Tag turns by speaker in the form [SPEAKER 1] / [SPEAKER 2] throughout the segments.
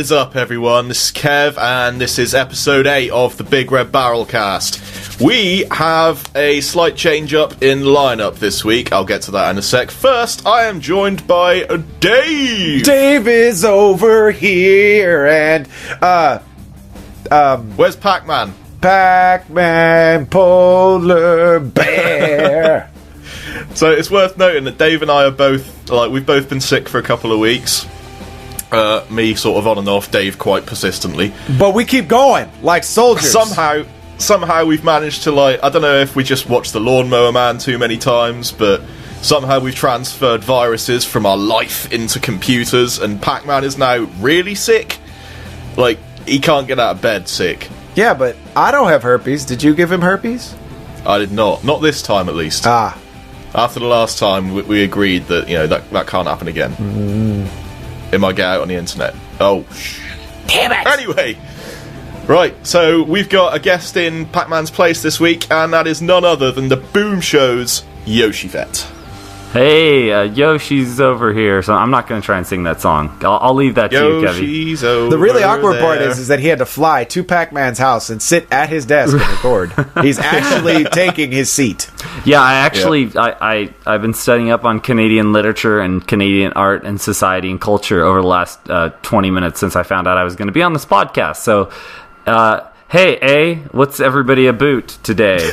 [SPEAKER 1] is up, everyone? This is Kev, and this is episode 8 of the Big Red Barrelcast. We have a slight change-up in lineup this week. I'll get to that in a sec. First, I am joined by Dave!
[SPEAKER 2] Dave is over here, and,
[SPEAKER 1] where's Pac-Man?
[SPEAKER 2] Pac-Man, polar bear.
[SPEAKER 1] So it's worth noting that Dave and I are both, we've both been sick for a couple of weeks. Me sort of on and off, Dave quite persistently.
[SPEAKER 2] But we keep going, like soldiers.
[SPEAKER 1] Somehow we've managed to, I don't know if we just watched The Lawnmower Man too many times, but somehow we've transferred viruses from our life into computers, and Pac-Man is now really sick. He can't get out of bed sick.
[SPEAKER 2] Yeah, but I don't have herpes. Did you give him herpes?
[SPEAKER 1] I did not. Not this time, at least. After the last time, we agreed that, that can't happen again. It might get out on the internet. Oh, damn it! Anyway, right, so we've got a guest in Pac-Man's place this week, and that is none other than the Boom Show's Yoshifett.
[SPEAKER 3] Hey, Yoshi's over here, so I'm not going to try and sing that song. I'll leave that to you,
[SPEAKER 1] Yoshi's
[SPEAKER 3] Kevin.
[SPEAKER 1] over
[SPEAKER 2] The really awkward
[SPEAKER 1] there.
[SPEAKER 2] part is that he had to fly to Pac-Man's house and sit at his desk and record. He's actually taking his seat.
[SPEAKER 3] Yeah, I've been studying up on Canadian literature and Canadian art and society and culture over the last 20 minutes since I found out I was going to be on this podcast. So, hey, what's everybody about today?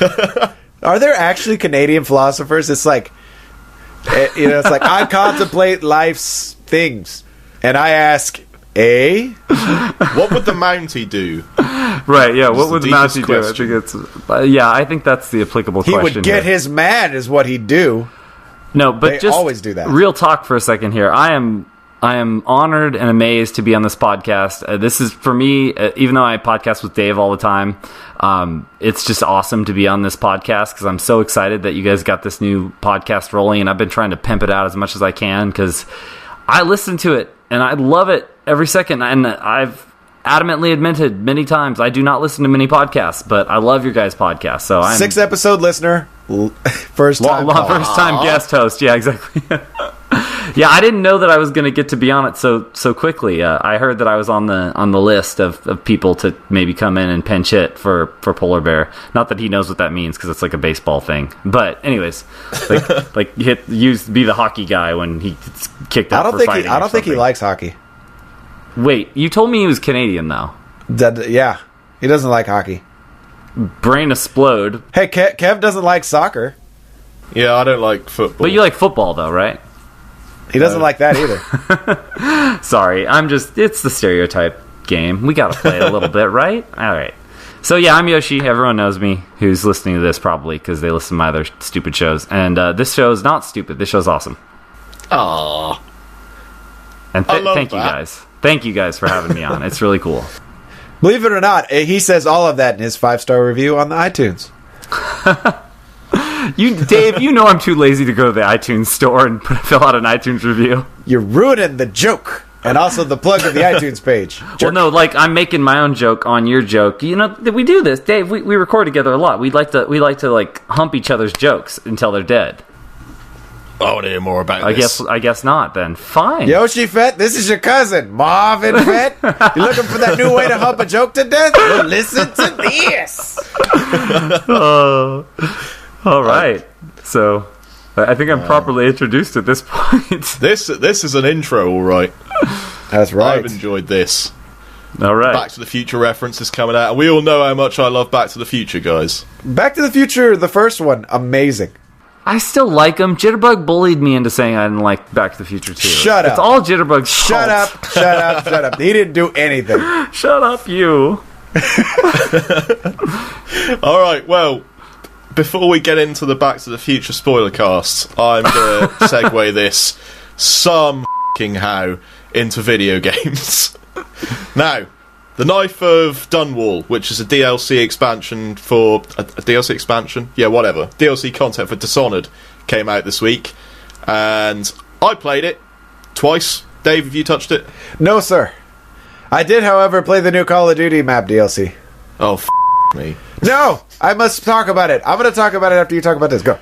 [SPEAKER 2] Are there actually Canadian philosophers? It's like, I contemplate life's things, and I ask,
[SPEAKER 1] what would the Mountie do?
[SPEAKER 3] Right, yeah, what would the Mountie do? I think that's the applicable question.
[SPEAKER 2] He would get his man, is what he'd do.
[SPEAKER 3] No, but
[SPEAKER 2] they
[SPEAKER 3] just
[SPEAKER 2] always do that.
[SPEAKER 3] Real talk for a second here. I am honored and amazed to be on this podcast. This is, for me, even though I podcast with Dave all the time, it's just awesome to be on this podcast because I'm so excited that you guys got this new podcast rolling, and I've been trying to pimp it out as much as I can because I listen to it and I love it every second, and I've adamantly admitted many times I do not listen to many podcasts, but I love your guys' podcast. So I'm
[SPEAKER 2] 6-episode listener, first time
[SPEAKER 3] guest host. Yeah, exactly. Yeah, I didn't know that I was going to get to be on it so quickly. I heard that I was on the list of people to maybe come in and pinch hit for Polar Bear. Not that he knows what that means because it's like a baseball thing. But anyways, be the hockey guy when he gets kicked out for fighting.
[SPEAKER 2] I don't think he likes hockey.
[SPEAKER 3] Wait, you told me he was Canadian though.
[SPEAKER 2] Yeah, he doesn't like hockey.
[SPEAKER 3] Brain explode.
[SPEAKER 2] Hey, Kev doesn't like soccer.
[SPEAKER 1] Yeah, I don't like football.
[SPEAKER 3] But you like football though, right?
[SPEAKER 2] He doesn't like that either.
[SPEAKER 3] Sorry, it's the stereotype game. We gotta play it a little bit, right? Alright. So yeah, I'm Yoshi. Everyone knows me who's listening to this probably because they listen to my other stupid shows. And this show is not stupid. This show's awesome.
[SPEAKER 1] Aww.
[SPEAKER 3] And thank you guys. Thank you guys for having me on. It's really cool.
[SPEAKER 2] Believe it or not, he says all of that in his 5-star review on the iTunes.
[SPEAKER 3] Dave, you know I'm too lazy to go to the iTunes store and fill out an iTunes review.
[SPEAKER 2] You're ruining the joke. And also the plug of the iTunes page.
[SPEAKER 3] Well, no, I'm making my own joke on your joke. We do this, Dave. We record together a lot. We like to hump each other's jokes until they're dead.
[SPEAKER 1] I want to hear more about this.
[SPEAKER 3] I guess not. Then fine.
[SPEAKER 2] Yoshifett, this is your cousin, Marvin Fett. You looking for that new way to hump a joke to death? Well, listen to this.
[SPEAKER 3] All right. So, I think I'm properly introduced at this point.
[SPEAKER 1] This is an intro, all right.
[SPEAKER 2] That's right.
[SPEAKER 1] I've enjoyed this.
[SPEAKER 3] All right.
[SPEAKER 1] Back to the Future reference is coming out, and we all know how much I love Back to the Future, guys.
[SPEAKER 2] Back to the Future, the first one, amazing.
[SPEAKER 3] I still like them. Jitterbug bullied me into saying I didn't like Back to the Future 2.
[SPEAKER 2] Shut up.
[SPEAKER 3] It's all Jitterbug's
[SPEAKER 2] Shut up. He didn't do anything.
[SPEAKER 3] Shut up, you.
[SPEAKER 1] All right, well, before we get into the Back to the Future spoiler cast, I'm going to segue this how into video games. Now, the Knife of Dunwall, which is a DLC expansion for... A DLC expansion? Yeah, whatever. DLC content for Dishonored came out this week, and I played it twice. Dave, have you touched it?
[SPEAKER 2] No, sir. I did, however, play the new Call of Duty map DLC.
[SPEAKER 1] Oh, me.
[SPEAKER 2] No! I must talk about it. I'm going to talk about it after you talk about this. Go.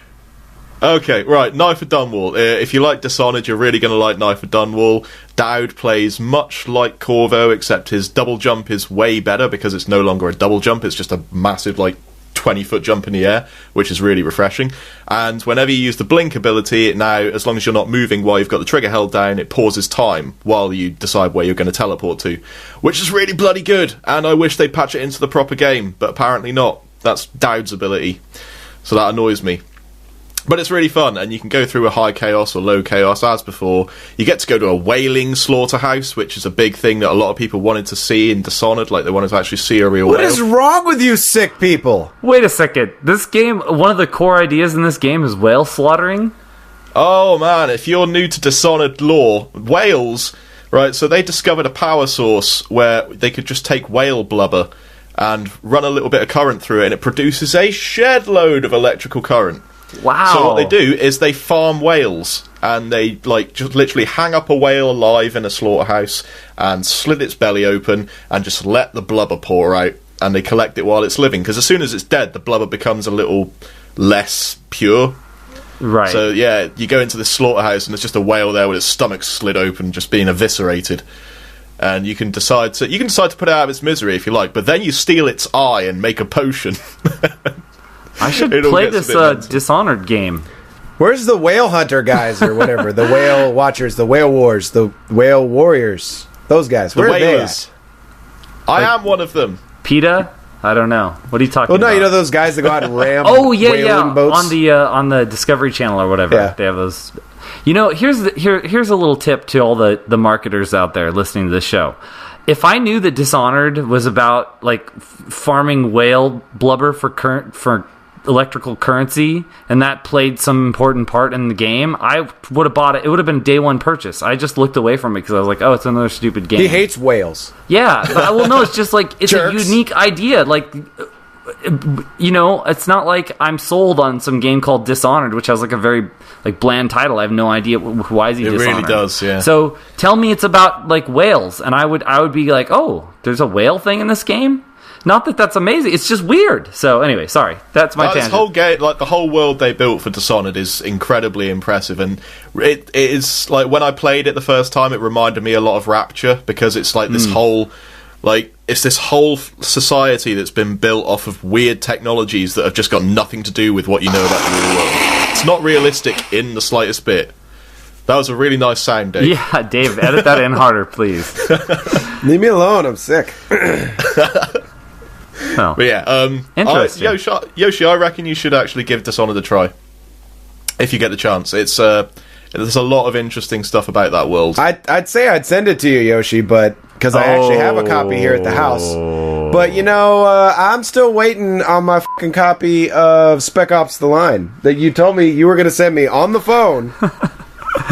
[SPEAKER 1] Okay, right, Knife of Dunwall. If you like Dishonored, you're really going to like Knife of Dunwall. Dowd plays much like Corvo, except his double jump is way better because it's no longer a double jump, it's just a massive, 20-foot jump in the air, which is really refreshing. And whenever you use the blink ability, now, as long as you're not moving while you've got the trigger held down, it pauses time while you decide where you're going to teleport to, which is really bloody good, and I wish they'd patch it into the proper game, but apparently not. That's Dowd's ability, so that annoys me. But it's really fun, and you can go through a high chaos or low chaos as before. You get to go to a whaling slaughterhouse, which is a big thing that a lot of people wanted to see in Dishonored, they wanted to actually see a real whale.
[SPEAKER 2] What is wrong with you sick people?
[SPEAKER 3] Wait a second. This game, one of the core ideas in this game is whale slaughtering?
[SPEAKER 1] Oh man, if you're new to Dishonored lore, whales, right, so they discovered a power source where they could just take whale blubber and run a little bit of current through it, and it produces a shed load of electrical current.
[SPEAKER 3] Wow.
[SPEAKER 1] So what they do is they farm whales, and they just literally hang up a whale alive in a slaughterhouse and slit its belly open and just let the blubber pour out, and they collect it while it's living, because as soon as it's dead, the blubber becomes a little less pure.
[SPEAKER 3] Right.
[SPEAKER 1] So yeah, you go into this slaughterhouse and there's just a whale there with its stomach slit open, just being eviscerated. And you can decide to put it out of its misery if you like, but then you steal its eye and make a potion.
[SPEAKER 3] I should play this Dishonored game.
[SPEAKER 2] Where's the whale hunter guys or whatever? The whale watchers, the whale wars, the whale warriors. Those guys. Where are they at?
[SPEAKER 1] I am one of them.
[SPEAKER 3] PETA? I don't know. What are you talking about?
[SPEAKER 2] Well, no, you know those guys that go out and ram
[SPEAKER 3] whaling
[SPEAKER 2] boats?
[SPEAKER 3] on the Discovery Channel or whatever.
[SPEAKER 2] Yeah.
[SPEAKER 3] They have those. You know, here's a little tip to all the marketers out there listening to this show. If I knew that Dishonored was about farming whale blubber for electrical currency, and that played some important part in the game, I would have bought it. It would have been day one purchase. I just looked away from it because I was like, oh, it's another stupid game.
[SPEAKER 2] He hates whales.
[SPEAKER 3] Yeah, but, well, no, it's just it's a unique idea. It's not like I'm sold on some game called Dishonored, which has a very bland title. I have no idea why is he Dishonored.
[SPEAKER 1] It really does, yeah.
[SPEAKER 3] So tell me it's about whales, and I would be like, oh, there's a whale thing in this game. Not that that's amazing. It's just weird. So anyway, sorry. That's my tangent.
[SPEAKER 1] This whole game, the whole world they built for Dishonored is incredibly impressive, and it is when I played it the first time, it reminded me a lot of Rapture, because it's this whole it's this whole society that's been built off of weird technologies that have just got nothing to do with what you know about the real world. It's not realistic in the slightest bit. That was a really nice sound, Dave.
[SPEAKER 3] Yeah, Dave, edit that in harder, please.
[SPEAKER 2] Leave me alone. I'm sick.
[SPEAKER 3] Well,
[SPEAKER 1] but yeah,
[SPEAKER 3] interesting.
[SPEAKER 1] Yoshi, I reckon you should actually give Dishonored a try if you get the chance. It's there's a lot of interesting stuff about that world.
[SPEAKER 2] I'd say I'd send it to you, Yoshi, but because I actually have a copy here at the house. But I'm still waiting on my fucking copy of Spec Ops: The Line that you told me you were going to send me on the phone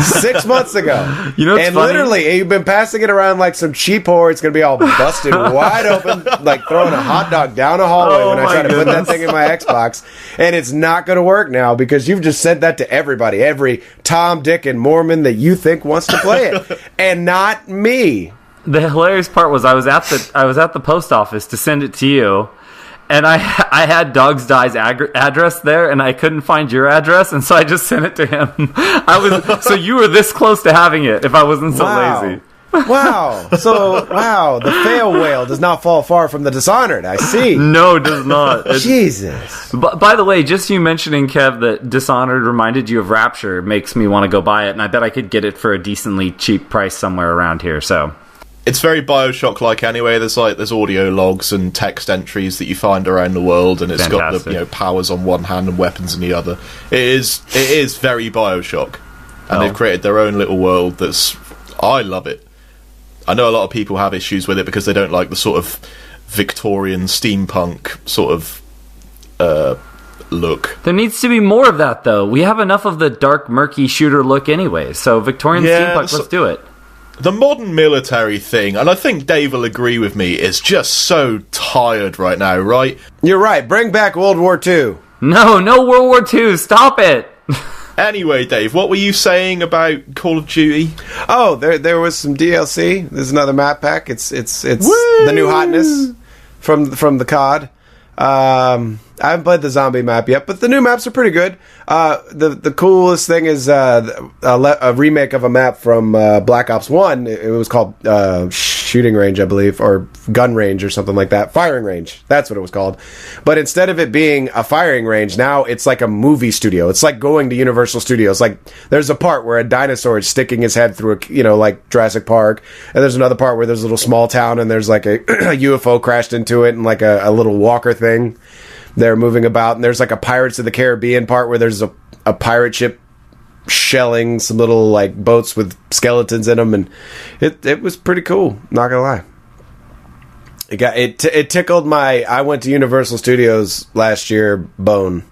[SPEAKER 2] 6 months ago.
[SPEAKER 3] You know,
[SPEAKER 2] and funny? Literally, you've been passing it around like some cheap whore. It's going to be all busted wide open, like throwing a hot dog down a hallway when I try to put that thing in my Xbox. And it's not going to work now because you've just sent that to everybody, every Tom, Dick, and Mormon that you think wants to play it, and not me.
[SPEAKER 3] The hilarious part was I was at the post office to send it to you, and I had Doug's Die's address there, and I couldn't find your address, and so I just sent it to him. So you were this close to having it if I wasn't so lazy.
[SPEAKER 2] Wow. The fail whale does not fall far from the Dishonored, I see.
[SPEAKER 3] No, it does not.
[SPEAKER 2] Jesus.
[SPEAKER 3] But by the way, just you mentioning, Kev, that Dishonored reminded you of Rapture makes me want to go buy it, and I bet I could get it for a decently cheap price somewhere around here, so...
[SPEAKER 1] It's very Bioshock-like anyway. There's audio logs and text entries that you find around the world, and it's
[SPEAKER 3] Fantastic.
[SPEAKER 1] got the powers on one hand and weapons in the other. It is very Bioshock, and they've created their own little world. I love it. I know a lot of people have issues with it because they don't like the sort of Victorian steampunk sort of look.
[SPEAKER 3] There needs to be more of that, though. We have enough of the dark, murky shooter look anyway. So Victorian steampunk, let's do it.
[SPEAKER 1] The modern military thing, and I think Dave will agree with me, is just so tired right now, right?
[SPEAKER 2] You're right. Bring back World War II.
[SPEAKER 3] No World War II. Stop it.
[SPEAKER 1] Anyway, Dave, what were you saying about Call of Duty?
[SPEAKER 2] Oh, there was some DLC. There's another map pack. It's the new hotness from the COD. I haven't played the zombie map yet, but the new maps are pretty good. The coolest thing is a remake of a map from Black Ops 1. It was called Shooting Range, I believe, or Gun Range or something like that. Firing Range. That's what it was called. But instead of it being a firing range, now it's like a movie studio. It's like going to Universal Studios. Like, there's a part where a dinosaur is sticking his head through like Jurassic Park, and there's another part where there's a little small town and there's like a UFO crashed into it and like a little walker thing. They're moving about, and there's like a Pirates of the Caribbean part where there's a pirate ship shelling some little like boats with skeletons in them, and it was pretty cool. Not gonna lie, it tickled my I went to Universal Studios last year bone.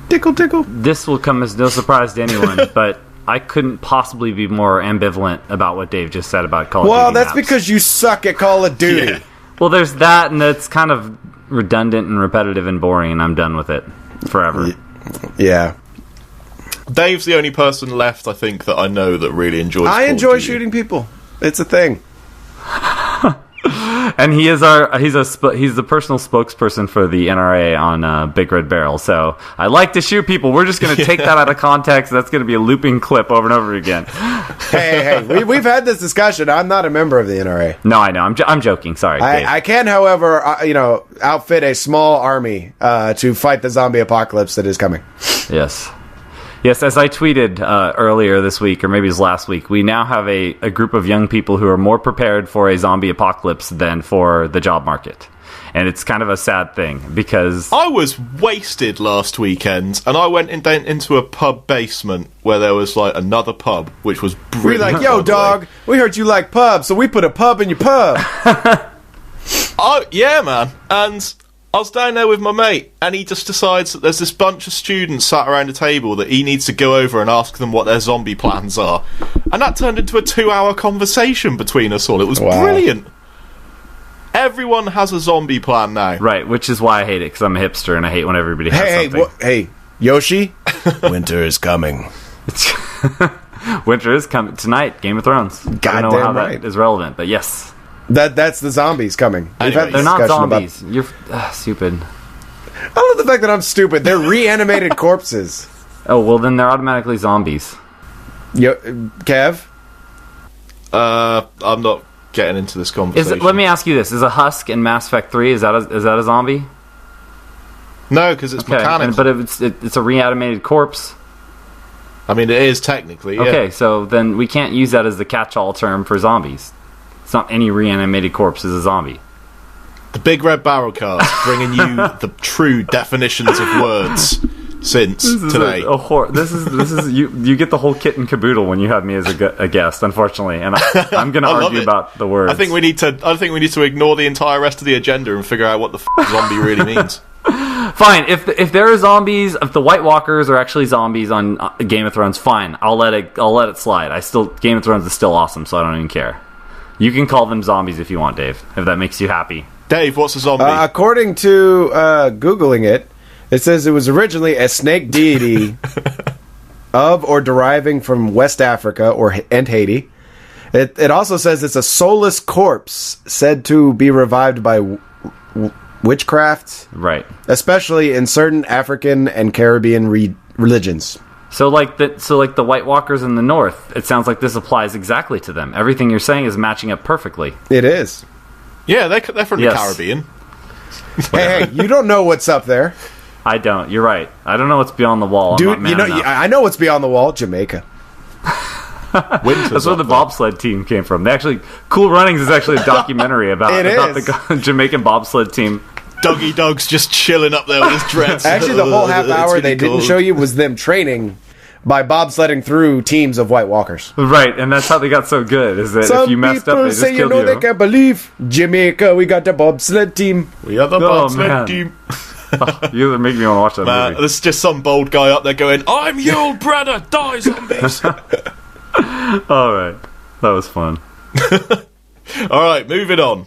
[SPEAKER 2] Tickle.
[SPEAKER 3] This will come as no surprise to anyone, but I couldn't possibly be more ambivalent about what Dave just said about Call of Duty.
[SPEAKER 2] Well, that's
[SPEAKER 3] maps.
[SPEAKER 2] because you suck at Call of Duty.
[SPEAKER 1] Yeah.
[SPEAKER 3] Well, there's that, and it's kind of redundant and repetitive and boring, and I'm done with it forever.
[SPEAKER 2] Yeah.
[SPEAKER 1] Dave's the only person left, I think, that I know that really enjoys.
[SPEAKER 2] I enjoy shooting people. It's a thing.
[SPEAKER 3] And he's the personal spokesperson for the NRA on Big Red Barrel. So I like to shoot people. We're just going to take that out of context. That's going to be a looping clip over and over again.
[SPEAKER 2] Hey, we've had this discussion. I'm not a member of the NRA.
[SPEAKER 3] No, I know. I'm joking. Sorry, Dave.
[SPEAKER 2] I can, however, outfit a small army to fight the zombie apocalypse that is coming.
[SPEAKER 3] Yes, as I tweeted earlier this week, or maybe it was last week, we now have a group of young people who are more prepared for a zombie apocalypse than for the job market. And it's kind of a sad thing, because
[SPEAKER 1] I was wasted last weekend, and I went into a pub basement where there was like another pub, which was brilliant.
[SPEAKER 2] We're like, yo, dog, we heard you like pubs, so we put a pub in your pub.
[SPEAKER 1] Oh, yeah, man. And I was down there with my mate, and he just decides that there's this bunch of students sat around a table that he needs to go over and ask them what their zombie plans are. And that turned into a 2-hour conversation between us all. It was brilliant. Everyone has a zombie plan now.
[SPEAKER 3] Right, which is why I hate it, because I'm a hipster, and I hate when everybody has something.
[SPEAKER 2] Hey, Yoshi, winter is coming.
[SPEAKER 3] Winter is coming. Tonight, Game of Thrones. I don't know how that is relevant, but yes.
[SPEAKER 2] That's the zombies coming.
[SPEAKER 1] Anyways,
[SPEAKER 3] they're not zombies. You're stupid.
[SPEAKER 2] I love the fact that I'm stupid. They're reanimated corpses.
[SPEAKER 3] Oh, well, then they're automatically zombies.
[SPEAKER 2] Kev?
[SPEAKER 1] I'm not getting into this conversation.
[SPEAKER 3] Let me ask you this. Is a husk in Mass Effect 3, is that a zombie?
[SPEAKER 1] No, because it's mechanical.
[SPEAKER 3] But it's a reanimated corpse.
[SPEAKER 1] I mean, it is technically, yeah.
[SPEAKER 3] Okay, so then we can't use that as the catch-all term for zombies. It's not any reanimated corpse is a zombie.
[SPEAKER 1] The Big Red Barrelcast, bringing you the true definitions of words since today.
[SPEAKER 3] This is you get the whole kit and caboodle when you have me as a guest, unfortunately, and I'm going to argue about the words.
[SPEAKER 1] I think we need to ignore the entire rest of the agenda and figure out what the zombie really means.
[SPEAKER 3] Fine, if there are zombies, if the White Walkers are actually zombies on Game of Thrones, fine. I'll let it slide. Game of Thrones is still awesome, so I don't even care. You can call them zombies if you want, Dave, if that makes you happy.
[SPEAKER 1] Dave, what's a zombie?
[SPEAKER 2] According to Googling it, it says it was originally a snake deity of or deriving from West Africa and Haiti. It also says it's a soulless corpse said to be revived by witchcraft,
[SPEAKER 3] right?
[SPEAKER 2] Especially in certain African and Caribbean religions.
[SPEAKER 3] So like the White Walkers in the North, it sounds like this applies exactly to them. Everything you're saying is matching up perfectly.
[SPEAKER 2] It is.
[SPEAKER 1] Yeah, they're from the Caribbean.
[SPEAKER 2] Hey, you don't know what's up there.
[SPEAKER 3] I don't. You're right. I don't know what's beyond the wall.
[SPEAKER 2] Dude, I know what's beyond the wall. Jamaica.
[SPEAKER 3] That's where the bobsled team came from. Cool Runnings is actually a documentary about the Jamaican bobsled team.
[SPEAKER 1] Dougie Doug's just chilling up there with his dreads.
[SPEAKER 2] Actually, the whole half hour they didn't show you was them training by bobsledding through teams of White Walkers.
[SPEAKER 3] Right, and that's how they got so good, is that if you messed up, they just killed you.
[SPEAKER 2] They can't believe Jamaica, we got the bobsled team.
[SPEAKER 1] We are the bobsled team.
[SPEAKER 3] You are making me want to watch that movie.
[SPEAKER 1] There's just some bold guy up there going, I'm Yul Brynner, die zombies.
[SPEAKER 3] Alright, that was fun.
[SPEAKER 1] Alright, moving on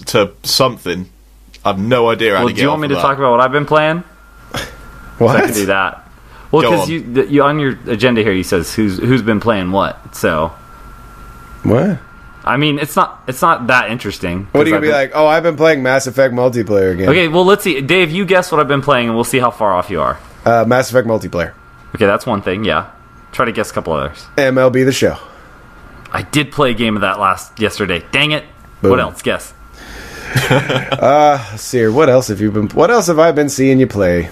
[SPEAKER 1] to something. I have no idea how to get.
[SPEAKER 3] Do you want me to talk about what I've been playing?
[SPEAKER 2] What?
[SPEAKER 3] I can do that. Well, because you on your agenda here, you says who's been playing what. So
[SPEAKER 2] what?
[SPEAKER 3] I mean, it's not that interesting.
[SPEAKER 2] What are you going to be like? Oh, I've been playing Mass Effect multiplayer again.
[SPEAKER 3] Okay, well, let's see. Dave, you guess what I've been playing, and we'll see how far off you are.
[SPEAKER 2] Mass Effect multiplayer.
[SPEAKER 3] Okay, that's one thing, yeah. Try to guess a couple others.
[SPEAKER 2] MLB The Show.
[SPEAKER 3] I did play a game of that yesterday. Dang it.
[SPEAKER 2] Boom.
[SPEAKER 3] What else? Guess.
[SPEAKER 2] Let's see here. What else have I been seeing you play?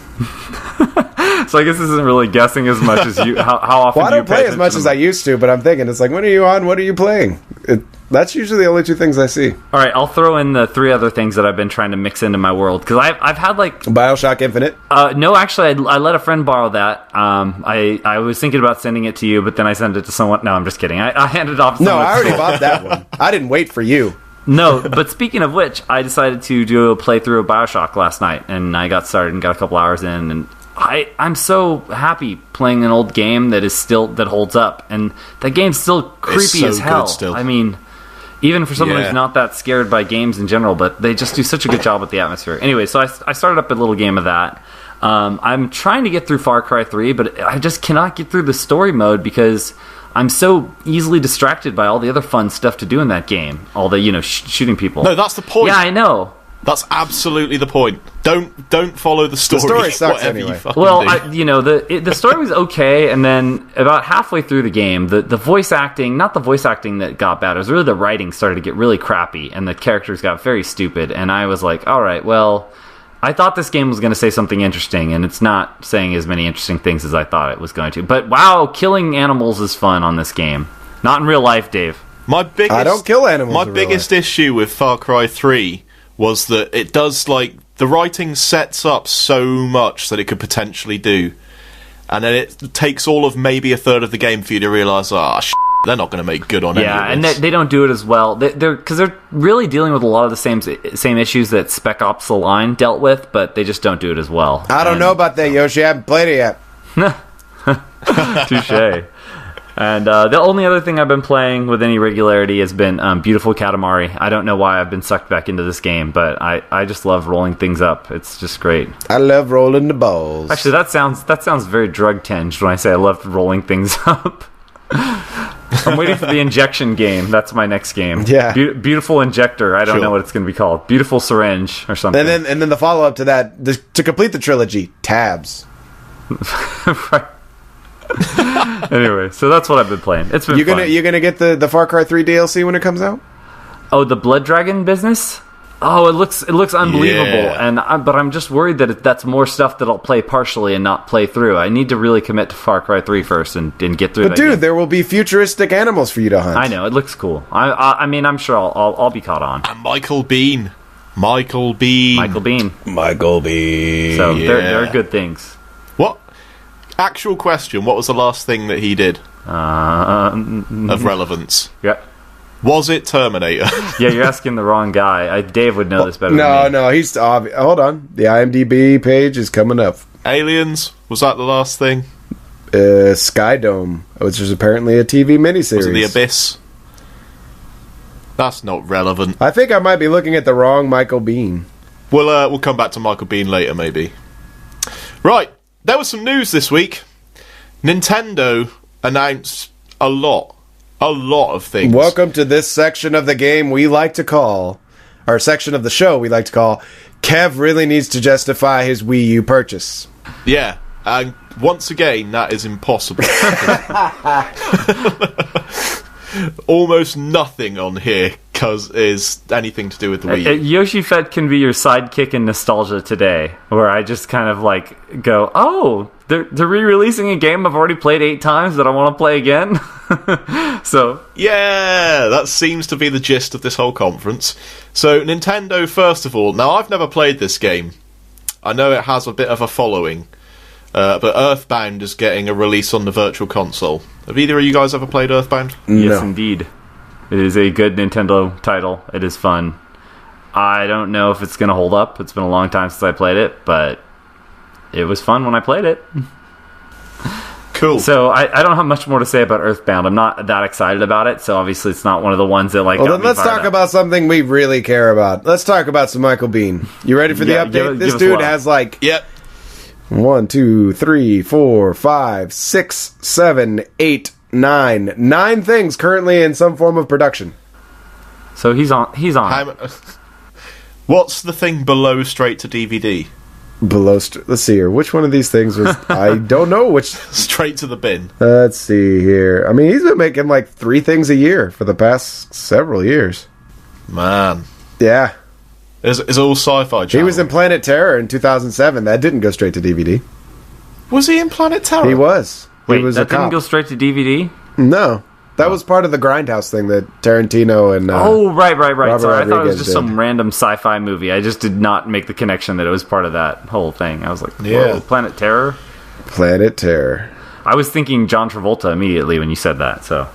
[SPEAKER 3] So I guess this isn't really guessing as much as you. How often
[SPEAKER 2] Well, I don't play as much as I used to, but I'm thinking, it's like, when are you on? What are you playing? That's usually the only two things I see.
[SPEAKER 3] All right, I'll throw in the three other things that I've been trying to mix into my world. Because I've had, like...
[SPEAKER 2] BioShock Infinite?
[SPEAKER 3] No, actually, I let a friend borrow that. I was thinking about sending it to you, but then I sent it to someone... No, I'm just kidding. I handed it off to someone.
[SPEAKER 2] No, I already bought that one. I didn't wait for you.
[SPEAKER 3] No, but speaking of which, I decided to do a playthrough of BioShock last night, and I got started and got a couple hours in, and I'm so happy playing an old game that holds up, and that game's still creepy as hell.
[SPEAKER 1] Still.
[SPEAKER 3] I mean, even for someone who's not that scared by games in general, but they just do such a good job with the atmosphere. Anyway, so I started up a little game of that. I'm trying to get through Far Cry 3, but I just cannot get through the story mode because I'm so easily distracted by all the other fun stuff to do in that game. All the, shooting people.
[SPEAKER 1] No, that's the point.
[SPEAKER 3] Yeah, I know.
[SPEAKER 1] That's absolutely the point. Don't follow the story.
[SPEAKER 2] The story sucks anyway.
[SPEAKER 3] Well, the story was okay, and then about halfway through the game, the voice acting, not the voice acting that got bad, it was really the writing started to get really crappy, and the characters got very stupid, and I was like, all right, well, I thought this game was going to say something interesting, and it's not saying as many interesting things as I thought it was going to. But wow, killing animals is fun on this game. Not in real life, Dave.
[SPEAKER 2] I don't kill animals.
[SPEAKER 1] My biggest issue with Far Cry 3 was that it does, like, the writing sets up so much that it could potentially do, and then it takes all of maybe a third of the game for you to realise, they're not going to make good on any of this.
[SPEAKER 3] And they don't do it as well. Because they're really dealing with a lot of the same issues that Spec Ops: The Line dealt with, but they just don't do it as well.
[SPEAKER 2] I don't know about that, Yoshi. I haven't played it yet.
[SPEAKER 3] Touche. And the only other thing I've been playing with any regularity has been Beautiful Katamari. I don't know why I've been sucked back into this game, but I just love rolling things up. It's just great.
[SPEAKER 2] I love rolling the balls.
[SPEAKER 3] Actually, that sounds very drug-tinged when I say I love rolling things up. I'm waiting for the injection game. That's my next game.
[SPEAKER 2] Yeah.
[SPEAKER 3] Beautiful Injector. I don't know what it's going to be called. Beautiful Syringe or something.
[SPEAKER 2] And then the follow-up to that, to complete the trilogy, Tabs.
[SPEAKER 3] Right. Anyway, so that's what I've been playing. It's been fun.
[SPEAKER 2] You're gonna get the Far Cry 3 DLC when it comes out?
[SPEAKER 3] Oh, the Blood Dragon business? Oh, it looks unbelievable, but I'm just worried that that's more stuff that I'll play partially and not play through. I need to really commit to Far Cry 3 first and get through. But
[SPEAKER 2] dude, there will be futuristic animals for you to hunt.
[SPEAKER 3] I know, it looks cool. I mean, I'm sure I'll be caught on.
[SPEAKER 1] And Michael Biehn.
[SPEAKER 3] Michael Biehn. So there are good things.
[SPEAKER 1] What? Actual question, what was the last thing that he did of relevance?
[SPEAKER 3] Yeah.
[SPEAKER 1] Was it Terminator?
[SPEAKER 3] Yeah, you're asking the wrong guy. Dave would know this better than me.
[SPEAKER 2] No, he's obvious. Hold on. The IMDb page is coming up.
[SPEAKER 1] Aliens? Was that the last thing?
[SPEAKER 2] Skydome, which is apparently a TV miniseries.
[SPEAKER 1] Was it The Abyss? That's not relevant.
[SPEAKER 2] I think I might be looking at the wrong Michael Biehn.
[SPEAKER 1] We'll come back to Michael Biehn later, maybe. Right. There was some news this week. Nintendo announced a lot of things.
[SPEAKER 2] Welcome to this section of the game we like to call, or section of the show we like to call, Kev really needs to justify his Wii U purchase.
[SPEAKER 1] Yeah, and once again, that is impossible. Almost nothing on here is anything to do with the Wii U.
[SPEAKER 3] Yoshifett can be your sidekick in nostalgia today, where I just kind of like go, oh, they're re-releasing a game I've already played 8 times that I want to play again. So
[SPEAKER 1] yeah, that seems to be the gist of this whole conference. So Nintendo, first of all, now I've never played this game. I know it has a bit of a following, but Earthbound is getting a release on the Virtual Console. Have either of you guys ever played Earthbound?
[SPEAKER 3] Yes, indeed. It is a good Nintendo title. It is fun. I don't know if it's going to hold up. It's been a long time since I played it, but it was fun when I played it.
[SPEAKER 1] Cool.
[SPEAKER 3] So I don't have much more to say about Earthbound. I'm not that excited about it, so obviously it's not one of the ones that like.
[SPEAKER 2] Well, then let's talk about something we really care about. Let's talk about some Michael Biehn. You ready for the update? This dude has like 1, 2, 3, 4, 5, 6, 7, 8, 9 things currently in some form of production.
[SPEAKER 3] So he's on.
[SPEAKER 1] What's the thing below straight to DVD?
[SPEAKER 2] Let's see here. Which one of these things was... I don't know which...
[SPEAKER 1] Straight to the bin.
[SPEAKER 2] Let's see here. I mean, he's been making like 3 things a year for the past several years.
[SPEAKER 1] Man.
[SPEAKER 2] Yeah.
[SPEAKER 1] It's all Sci-Fi Channel.
[SPEAKER 2] He was in Planet Terror in 2007. That didn't go straight to DVD.
[SPEAKER 1] Was he in Planet Terror?
[SPEAKER 2] He was.
[SPEAKER 3] Wait,
[SPEAKER 2] he was
[SPEAKER 3] that
[SPEAKER 2] a cop.
[SPEAKER 3] didn't go straight to DVD?
[SPEAKER 2] No. That was part of the Grindhouse thing that Tarantino and...
[SPEAKER 3] right.
[SPEAKER 2] Robert
[SPEAKER 3] Sorry, I thought it was
[SPEAKER 2] Rodriguez
[SPEAKER 3] just
[SPEAKER 2] did.
[SPEAKER 3] some random sci-fi movie. I just did not make the connection that it was part of that whole thing. I was like, whoa,
[SPEAKER 1] Yeah.
[SPEAKER 3] Planet Terror?
[SPEAKER 2] Planet Terror.
[SPEAKER 3] I was thinking John Travolta immediately when you said that, so...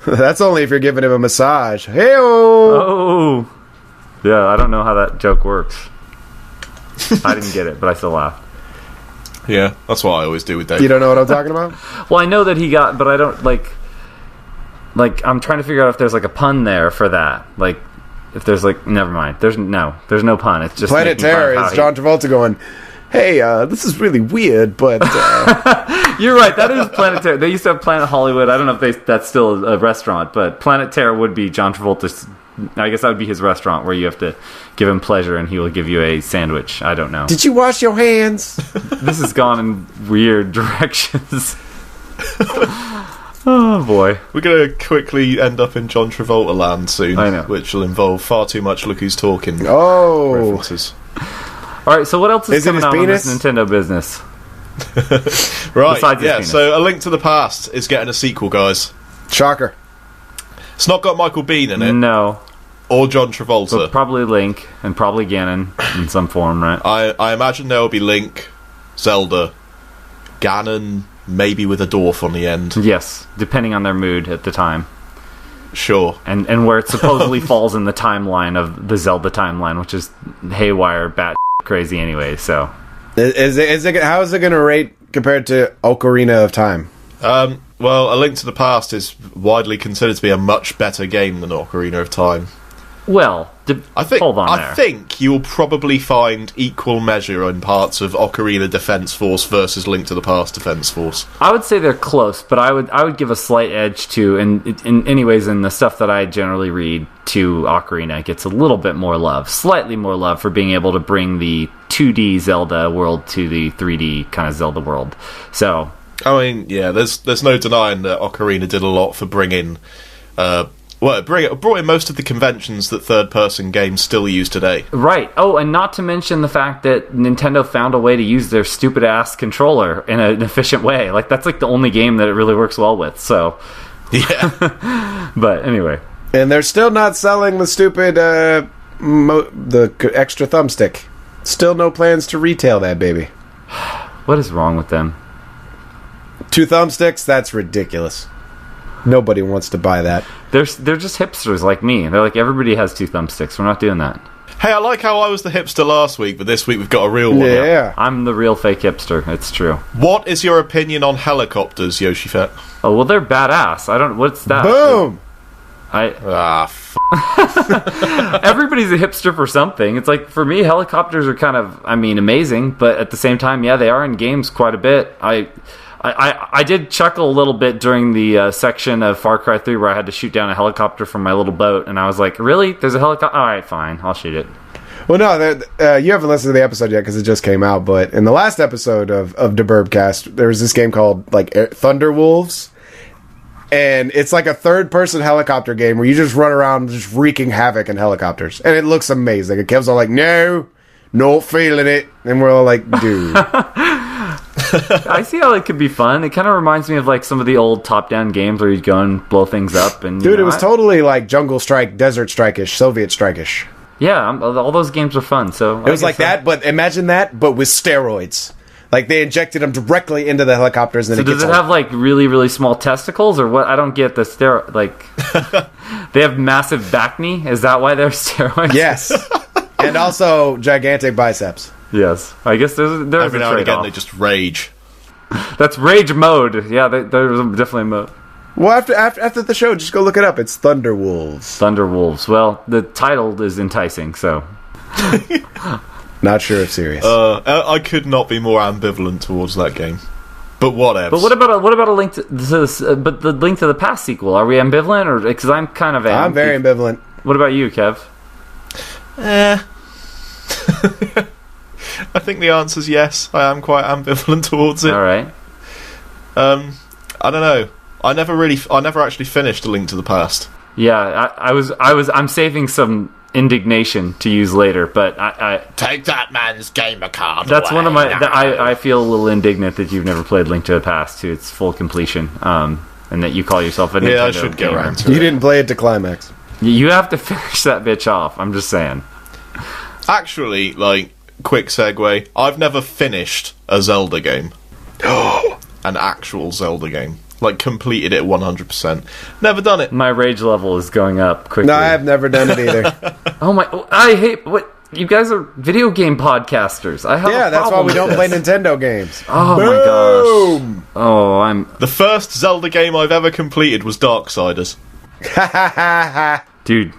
[SPEAKER 2] That's only if you're giving him a massage. Hey-oh!
[SPEAKER 3] Oh! Yeah, I don't know how that joke works. I didn't get it, but I still laughed.
[SPEAKER 1] Yeah, that's what I always do with Dave.
[SPEAKER 2] You don't know what I'm talking about?
[SPEAKER 3] Well, I know that he got... But I don't, Like, I'm trying to figure out if there's, like, a pun there for that. Like, if there's, like... Never mind. There's no pun. It's just...
[SPEAKER 2] Planet Terror is John Travolta going, hey, this is really weird, but...
[SPEAKER 3] You're right. That is Planet Terror. They used to have Planet Hollywood. I don't know if that's still a restaurant, but Planet Terror would be John Travolta's... I guess that would be his restaurant where you have to give him pleasure and he will give you a sandwich. I don't know.
[SPEAKER 2] Did you wash your hands?
[SPEAKER 3] This has gone in weird directions. Oh, boy.
[SPEAKER 1] We're going to quickly end up in John Travolta land soon.
[SPEAKER 3] I know.
[SPEAKER 1] Which will involve far too much Look Who's Talking references.
[SPEAKER 3] All right, so what else is
[SPEAKER 2] it
[SPEAKER 3] coming
[SPEAKER 2] his
[SPEAKER 3] out
[SPEAKER 2] penis?
[SPEAKER 3] on this Nintendo business?
[SPEAKER 1] Right,
[SPEAKER 3] Besides his
[SPEAKER 1] yeah,
[SPEAKER 3] penis.
[SPEAKER 1] so A Link to the Past is getting a sequel, guys.
[SPEAKER 2] Shocker.
[SPEAKER 1] It's not got Michael Biehn in it,
[SPEAKER 3] No.
[SPEAKER 1] or John Travolta.
[SPEAKER 3] But probably Link, and probably Ganon in some form, right?
[SPEAKER 1] I imagine there will be Link, Zelda, Ganon, maybe with a dwarf on the end.
[SPEAKER 3] Yes, depending on their mood at the time.
[SPEAKER 1] Sure.
[SPEAKER 3] And where it supposedly falls in the timeline of the Zelda timeline, which is haywire, bat crazy anyway, so...
[SPEAKER 2] How is it going to rate compared to Ocarina of Time?
[SPEAKER 1] Well, A Link to the Past is widely considered to be a much better game than Ocarina of Time.
[SPEAKER 3] Well, hold on there.
[SPEAKER 1] I think you will probably find equal measure in parts of Ocarina Defense Force versus Link to the Past Defense Force.
[SPEAKER 3] I would say they're close, but I would give a slight edge to, and in anyways, in the stuff that I generally read, to Ocarina, it gets a little bit more love, slightly more love for being able to bring the 2D Zelda world to the 3D kind of Zelda world. So,
[SPEAKER 1] I mean, yeah, there's no denying that Ocarina did a lot for bringing... it brought in most of the conventions that third-person games still use today.
[SPEAKER 3] Right. Oh, and not to mention the fact that Nintendo found a way to use their stupid-ass controller in an efficient way. Like, that's like the only game that it really works well with, so...
[SPEAKER 1] Yeah.
[SPEAKER 3] But, anyway.
[SPEAKER 2] And they're still not selling the stupid, the extra thumbstick. Still no plans to retail that baby.
[SPEAKER 3] What is wrong with them?
[SPEAKER 2] 2 thumbsticks? That's ridiculous. Nobody wants to buy that.
[SPEAKER 3] They're just hipsters like me. They're like, everybody has 2 thumbsticks. We're not doing that.
[SPEAKER 1] Hey, I like how I was the hipster last week, but this week we've got a real one.
[SPEAKER 2] Yeah.
[SPEAKER 3] I'm the real fake hipster. It's true.
[SPEAKER 1] What is your opinion on helicopters, Yoshifett?
[SPEAKER 3] Oh, well, they're badass. What's that?
[SPEAKER 2] Boom!
[SPEAKER 3] Everybody's a hipster for something. It's like, for me, helicopters are kind of, amazing, but at the same time, yeah, they are in games quite a bit. I did chuckle a little bit during the section of Far Cry 3 where I had to shoot down a helicopter from my little boat, and I was like, really? There's a helicopter? Alright, fine, I'll shoot it.
[SPEAKER 2] Well, no, you haven't listened to the episode yet because it just came out, but in the last episode of the BigRedBarelcast, there was this game called, like, Thunderwolves, and it's like a third-person helicopter game where you just run around just wreaking havoc in helicopters, and it looks amazing. And Kev's all like, no, not feeling it, and we're all like, dude...
[SPEAKER 3] I see how it could be fun. It kind of reminds me of like some of the old top-down games where you'd go and blow things up. And
[SPEAKER 2] dude, it was totally like Jungle Strike, Desert Strike-ish, Soviet Strike-ish.
[SPEAKER 3] Yeah, all those games were fun. So
[SPEAKER 2] it was like that, but imagine that, but with steroids. Like they injected them directly into the helicopters. And
[SPEAKER 3] so does it have like really, really small testicles or what? I don't get the steroid. Like they have massive back knee. Is that why they're steroids?
[SPEAKER 2] Yes, and also gigantic biceps.
[SPEAKER 3] Yes, I guess there's
[SPEAKER 1] every
[SPEAKER 3] a
[SPEAKER 1] now and again
[SPEAKER 3] trade-off.
[SPEAKER 1] they just rage.
[SPEAKER 3] That's rage mode. Yeah, there's definitely a mode.
[SPEAKER 2] Well, after the show, just go look it up. It's Thunderwolves.
[SPEAKER 3] Thunderwolves. Well, the title is enticing, so.
[SPEAKER 2] Not sure if serious.
[SPEAKER 1] I could not be more ambivalent towards that game. But whatever.
[SPEAKER 3] But what about a link to this? But the Link to the Past sequel? Are we ambivalent, or because I'm kind of?
[SPEAKER 2] I'm very ambivalent.
[SPEAKER 3] What about you, Kev?
[SPEAKER 1] I think the answer's yes. I am quite ambivalent towards it.
[SPEAKER 3] All right.
[SPEAKER 1] I don't know. I never actually finished A Link to the Past.
[SPEAKER 3] Yeah, I'm saving some indignation to use later, but I
[SPEAKER 1] take that man's gamer card.
[SPEAKER 3] That's
[SPEAKER 1] away.
[SPEAKER 3] one of my. I feel a little indignant that you've never played Link to the Past to its full completion, and that you call yourself a Nintendo
[SPEAKER 1] I should get around to it.
[SPEAKER 2] You didn't play it to climax.
[SPEAKER 3] You have to finish that bitch off. I'm just saying.
[SPEAKER 1] Actually, quick segue. I've never finished a Zelda game. An actual Zelda game. Completed it 100%. Never done it.
[SPEAKER 3] My rage level is going up quickly.
[SPEAKER 2] No, I have never done it either.
[SPEAKER 3] Oh my! I hate what you guys are video game podcasters. I have.
[SPEAKER 2] Yeah, that's why we don't play Nintendo games.
[SPEAKER 3] Oh my gosh! Oh,
[SPEAKER 1] The first Zelda game I've ever completed was Darksiders.
[SPEAKER 3] Dude,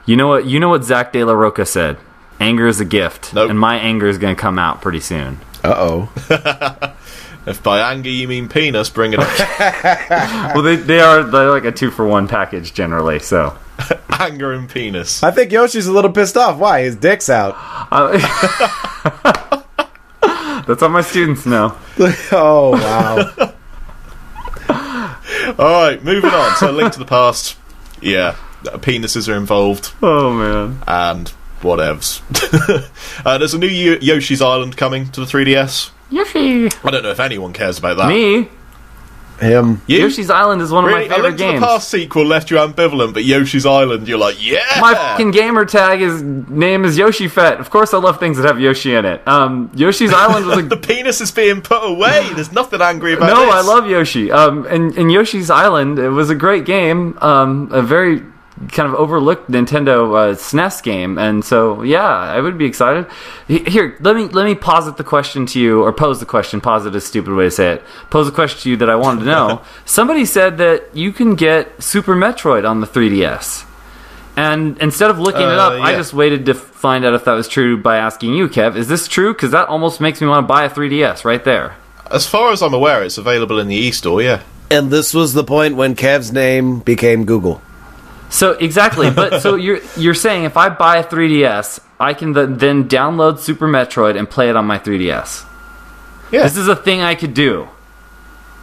[SPEAKER 3] you know what? You know what Zach De La Roca said. Anger is a gift,
[SPEAKER 1] Nope.
[SPEAKER 3] and my anger is going to come out pretty soon.
[SPEAKER 2] Uh-oh.
[SPEAKER 1] If by anger you mean penis, bring it up.
[SPEAKER 3] Well, they're like a 2-for-1 package generally. So
[SPEAKER 1] Anger and penis.
[SPEAKER 2] I think Yoshi's a little pissed off. Why? His dick's out.
[SPEAKER 3] That's how my students know.
[SPEAKER 2] Oh, wow.
[SPEAKER 1] Alright, moving on. So, Link to the Past. Yeah, penises are involved.
[SPEAKER 3] Oh man.
[SPEAKER 1] And whatevs. There's a new Yoshi's Island coming to the 3DS.
[SPEAKER 3] Yoshi.
[SPEAKER 1] I don't know if anyone cares about that.
[SPEAKER 3] Me.
[SPEAKER 2] Him.
[SPEAKER 1] You?
[SPEAKER 3] Yoshi's Island is one of
[SPEAKER 1] Really?
[SPEAKER 3] my favorite
[SPEAKER 1] A Link to
[SPEAKER 3] games.
[SPEAKER 1] the Past sequel left you ambivalent, but Yoshi's Island, you're like, yeah!
[SPEAKER 3] My fucking gamer tag name is Yoshifett. Of course I love things that have Yoshi in it. Yoshi's Island was
[SPEAKER 1] The penis is being put away. There's nothing angry about
[SPEAKER 3] No,
[SPEAKER 1] this.
[SPEAKER 3] I love Yoshi. And Yoshi's Island, it was a great game. A very kind of overlooked Nintendo SNES game, and so yeah, I would be excited. Here, let me posit the question to you, or pose the question. Posit is a stupid way to say it. Pose a question to you that I wanted to know. Somebody said that you can get Super Metroid on the 3DS, and instead of looking it up,
[SPEAKER 1] yeah.
[SPEAKER 3] I just waited to find out if that was true by asking you, Kev. Is this true? Because that almost makes me want to buy a 3DS right there.
[SPEAKER 1] As far as I'm aware, it's available in the eStore, yeah.
[SPEAKER 2] And this was the point when Kev's name became Google.
[SPEAKER 3] So exactly, but so you're saying if I buy a 3DS, I can then download Super Metroid and play it on my 3DS.
[SPEAKER 1] Yeah.
[SPEAKER 3] This is a thing I could do.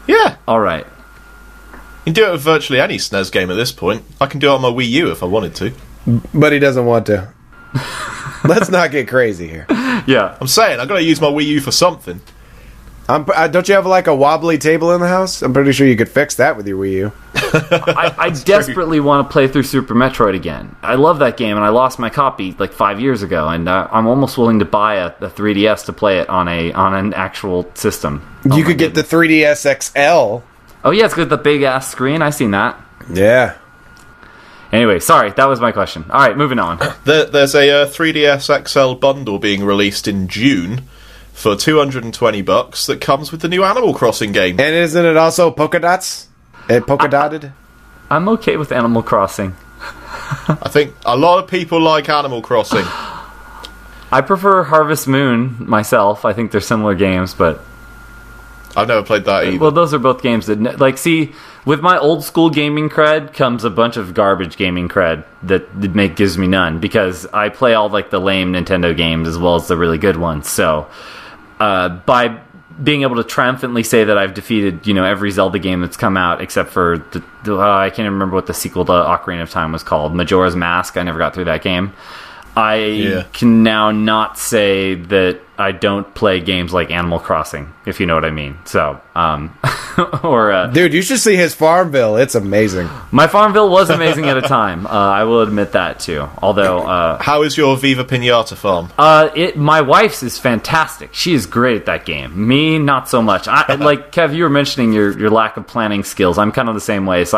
[SPEAKER 1] Yeah.
[SPEAKER 3] All right.
[SPEAKER 1] You can do it with virtually any SNES game at this point. I can do it on my Wii U if I wanted to.
[SPEAKER 2] But he doesn't want to. Let's not get crazy here.
[SPEAKER 3] Yeah.
[SPEAKER 1] I'm saying, I've got to use my Wii U for something.
[SPEAKER 2] Don't you have a wobbly table in the house? I'm pretty sure you could fix that with your Wii U.
[SPEAKER 3] I desperately want to play through Super Metroid again. I love that game, and I lost my copy 5 years ago, and I'm almost willing to buy a 3DS to play it on an actual system.
[SPEAKER 2] You could get the 3DS XL.
[SPEAKER 3] Oh yeah, it's got the big ass screen. I seen that.
[SPEAKER 2] Yeah.
[SPEAKER 3] Anyway, sorry, that was my question. All right, moving on.
[SPEAKER 1] There's a 3DS XL bundle being released in June for $220 that comes with the new Animal Crossing game.
[SPEAKER 2] And isn't it also polka dots? Polka dotted?
[SPEAKER 3] I'm okay with Animal Crossing.
[SPEAKER 1] I think a lot of people like Animal Crossing.
[SPEAKER 3] I prefer Harvest Moon myself. I think they're similar games, but
[SPEAKER 1] I've never played that either.
[SPEAKER 3] well, those are both games that see, with my old school gaming cred comes a bunch of garbage gaming cred that gives me none, because I play all the lame Nintendo games as well as the really good ones. So by being able to triumphantly say that I've defeated every Zelda game that's come out except for I can't remember what the sequel to Ocarina of Time was called, Majora's Mask. I never got through that game. I can now not say that I don't play games like Animal Crossing, if you know what I mean. So,
[SPEAKER 2] dude, you should see his Farmville. It's amazing.
[SPEAKER 3] My Farmville was amazing at a time. I will admit that too. Although,
[SPEAKER 1] how is your Viva Pinata farm?
[SPEAKER 3] My wife's is fantastic. She is great at that game. Me, not so much. Kev, you were mentioning your lack of planning skills. I'm kind of the same way. So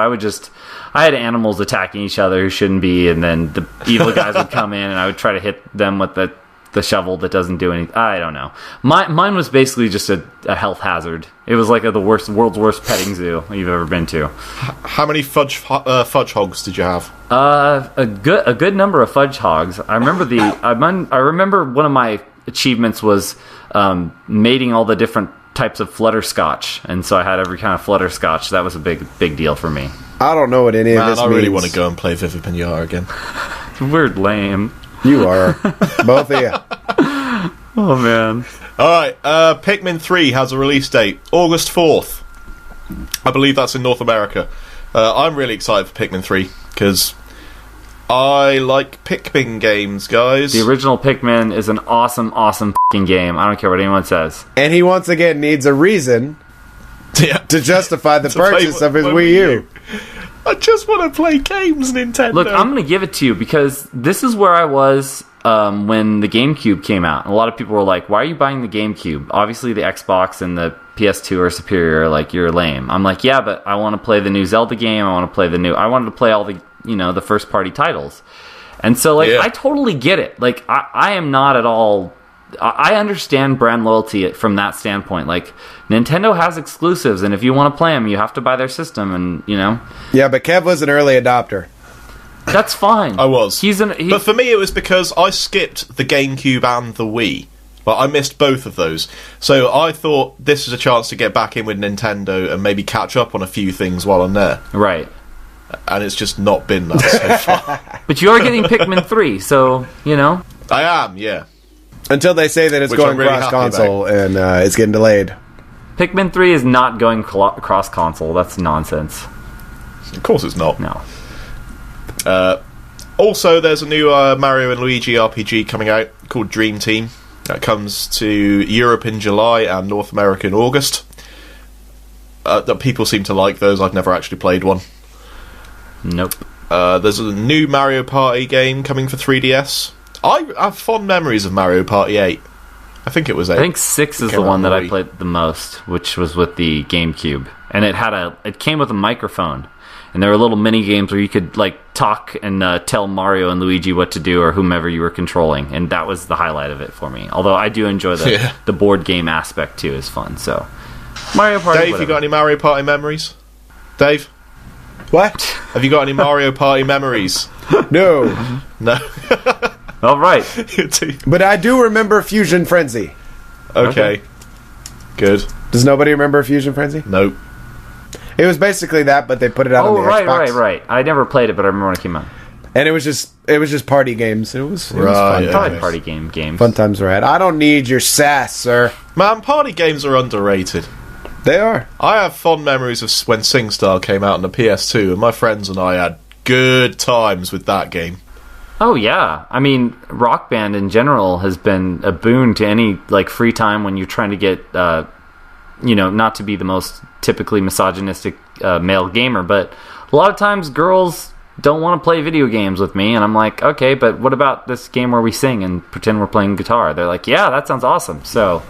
[SPEAKER 3] I had animals attacking each other who shouldn't be, and then the evil guys would come in, and I would try to hit them with the shovel that doesn't do anything. I don't know. Mine was basically just a health hazard. It was like the world's worst petting zoo you've ever been to.
[SPEAKER 1] How many fudge hogs did you have?
[SPEAKER 3] A good number of fudge hogs. I remember I remember one of my achievements was mating all the different types of flutterscotch, and so I had every kind of flutterscotch. That was a big deal for me.
[SPEAKER 2] I don't know what any of this means.
[SPEAKER 1] I really want to go and play Vivid Pinata again.
[SPEAKER 3] We're lame.
[SPEAKER 2] You are. Both of you.
[SPEAKER 3] Oh, man.
[SPEAKER 1] Alright, Pikmin 3 has a release date, August 4th. I believe that's in North America. I'm really excited for Pikmin 3, because I like Pikmin games, guys.
[SPEAKER 3] The original Pikmin is an awesome f***ing game. I don't care what anyone says.
[SPEAKER 2] And he once again needs a reason to justify the purchase of his Wii U.
[SPEAKER 1] I just want to play games, Nintendo.
[SPEAKER 3] Look, I'm going to give it to you because this is where I was when the GameCube came out. A lot of people were like, why are you buying the GameCube? Obviously, the Xbox and the PS2 are superior. Like, you're lame. I'm like, yeah, but I want to play the new Zelda game. I want to play I wanted to play all the, the first-party titles. And so, like, I totally get it. Like, I am not at all... I understand brand loyalty from that standpoint. Like, Nintendo has exclusives, and if you want to play them, you have to buy their system, and,
[SPEAKER 2] Yeah, but Kev was an early adopter.
[SPEAKER 3] That's fine.
[SPEAKER 1] I was.
[SPEAKER 3] But
[SPEAKER 1] for me, it was because I skipped the GameCube and the Wii. But I missed both of those. So I thought this is a chance to get back in with Nintendo and maybe catch up on a few things while I'm there.
[SPEAKER 3] Right.
[SPEAKER 1] And it's just not been that so far.
[SPEAKER 3] But you are getting Pikmin 3, so,
[SPEAKER 1] I am, yeah.
[SPEAKER 2] Until they say that it's going
[SPEAKER 1] really
[SPEAKER 2] cross-console and it's getting delayed.
[SPEAKER 3] Pikmin 3 is not going cross-console. That's nonsense.
[SPEAKER 1] Of course it's not.
[SPEAKER 3] No.
[SPEAKER 1] Also, there's a new Mario and Luigi RPG coming out called Dream Team. That comes to Europe in July and North America in August. That people seem to like those. I've never actually played one.
[SPEAKER 3] Nope.
[SPEAKER 1] There's a new Mario Party game coming for 3DS. I have fond memories of Mario Party 8. I think it was 8.
[SPEAKER 3] I think 6 is the one that I played the most, which was with the GameCube. And it came with a microphone. And there were little mini games where you could talk and tell Mario and Luigi what to do, or whomever you were controlling, and that was the highlight of it for me. Although I do enjoy the board game aspect too, is fun. So Mario Party.
[SPEAKER 1] Dave, you got any Mario Party memories? Dave,
[SPEAKER 2] what?
[SPEAKER 1] Have you got any Mario Party memories?
[SPEAKER 2] No.
[SPEAKER 1] No.
[SPEAKER 3] All right.
[SPEAKER 2] But I do remember Fusion Frenzy.
[SPEAKER 1] Okay. Good.
[SPEAKER 2] Does nobody remember Fusion Frenzy?
[SPEAKER 1] Nope.
[SPEAKER 2] It was basically that, but they put it out on the Xbox.
[SPEAKER 3] Right. I never played it, but I remember when it came out.
[SPEAKER 2] And it was just party games. It was fun.
[SPEAKER 1] Yeah.
[SPEAKER 3] Probably party games.
[SPEAKER 2] Fun times were had. I don't need your sass, sir.
[SPEAKER 1] Man, party games are underrated.
[SPEAKER 2] They are.
[SPEAKER 1] I have fond memories of when SingStar came out on the PS2, and my friends and I had good times with that game.
[SPEAKER 3] Oh yeah, I mean, Rock Band in general has been a boon to any free time when you're trying to get, not to be the most typically misogynistic male gamer, but a lot of times girls don't want to play video games with me, and I'm like, okay, but what about this game where we sing and pretend we're playing guitar? They're like, yeah, that sounds awesome. So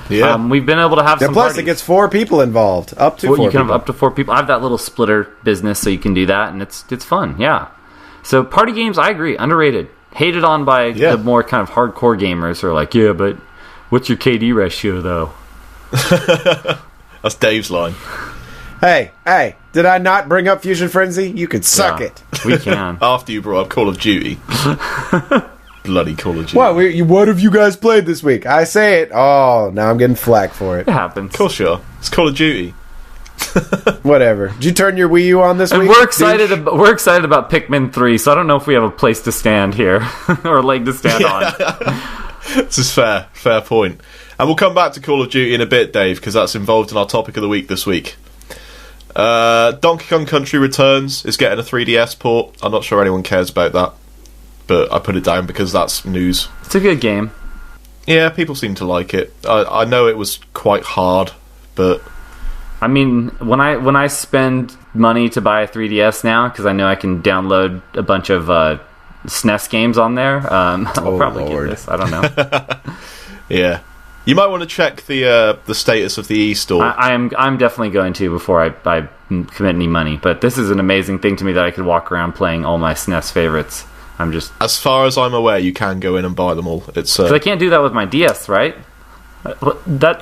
[SPEAKER 3] yeah, we've been able to have some
[SPEAKER 2] plus
[SPEAKER 3] parties.
[SPEAKER 2] It gets 4 people involved, up to 4
[SPEAKER 3] you can
[SPEAKER 2] people.
[SPEAKER 3] have up to 4 people. I have that little splitter business, so you can do that, and it's fun. Yeah. So party games, I agree, underrated. Hated on by the more kind of hardcore gamers who are like, yeah, but what's your KD ratio, though?
[SPEAKER 1] That's Dave's line.
[SPEAKER 2] Hey, did I not bring up Fusion Frenzy? You can suck it.
[SPEAKER 3] We can.
[SPEAKER 1] After you brought up Call of Duty. Bloody Call of Duty.
[SPEAKER 2] What have you guys played this week? I say it. Oh, now I'm getting flack for it.
[SPEAKER 3] It happens.
[SPEAKER 1] Of course you are. It's Call of Duty.
[SPEAKER 2] Whatever. Did you turn your Wii U on this week?
[SPEAKER 3] We're excited about Pikmin 3, so I don't know if we have a place to stand here or a leg to stand on.
[SPEAKER 1] This is fair point. And we'll come back to Call of Duty in a bit, Dave, because that's involved in our topic of the week this week. Donkey Kong Country Returns is getting a 3DS port. I'm not sure anyone cares about that, but I put it down because that's news.
[SPEAKER 3] It's a good game.
[SPEAKER 1] Yeah, people seem to like it. I know it was quite hard, but
[SPEAKER 3] I mean, when I spend money to buy a 3DS now, because I know I can download a bunch of SNES games on there, I'll probably get this. I don't know.
[SPEAKER 1] Yeah. You might want to check the status of the eStore.
[SPEAKER 3] I'm definitely going to before I commit any money. But this is an amazing thing to me that I could walk around playing all my SNES favorites.
[SPEAKER 1] As far as I'm aware, you can go in and buy them all. It's
[SPEAKER 3] I can't do that with my DS, right?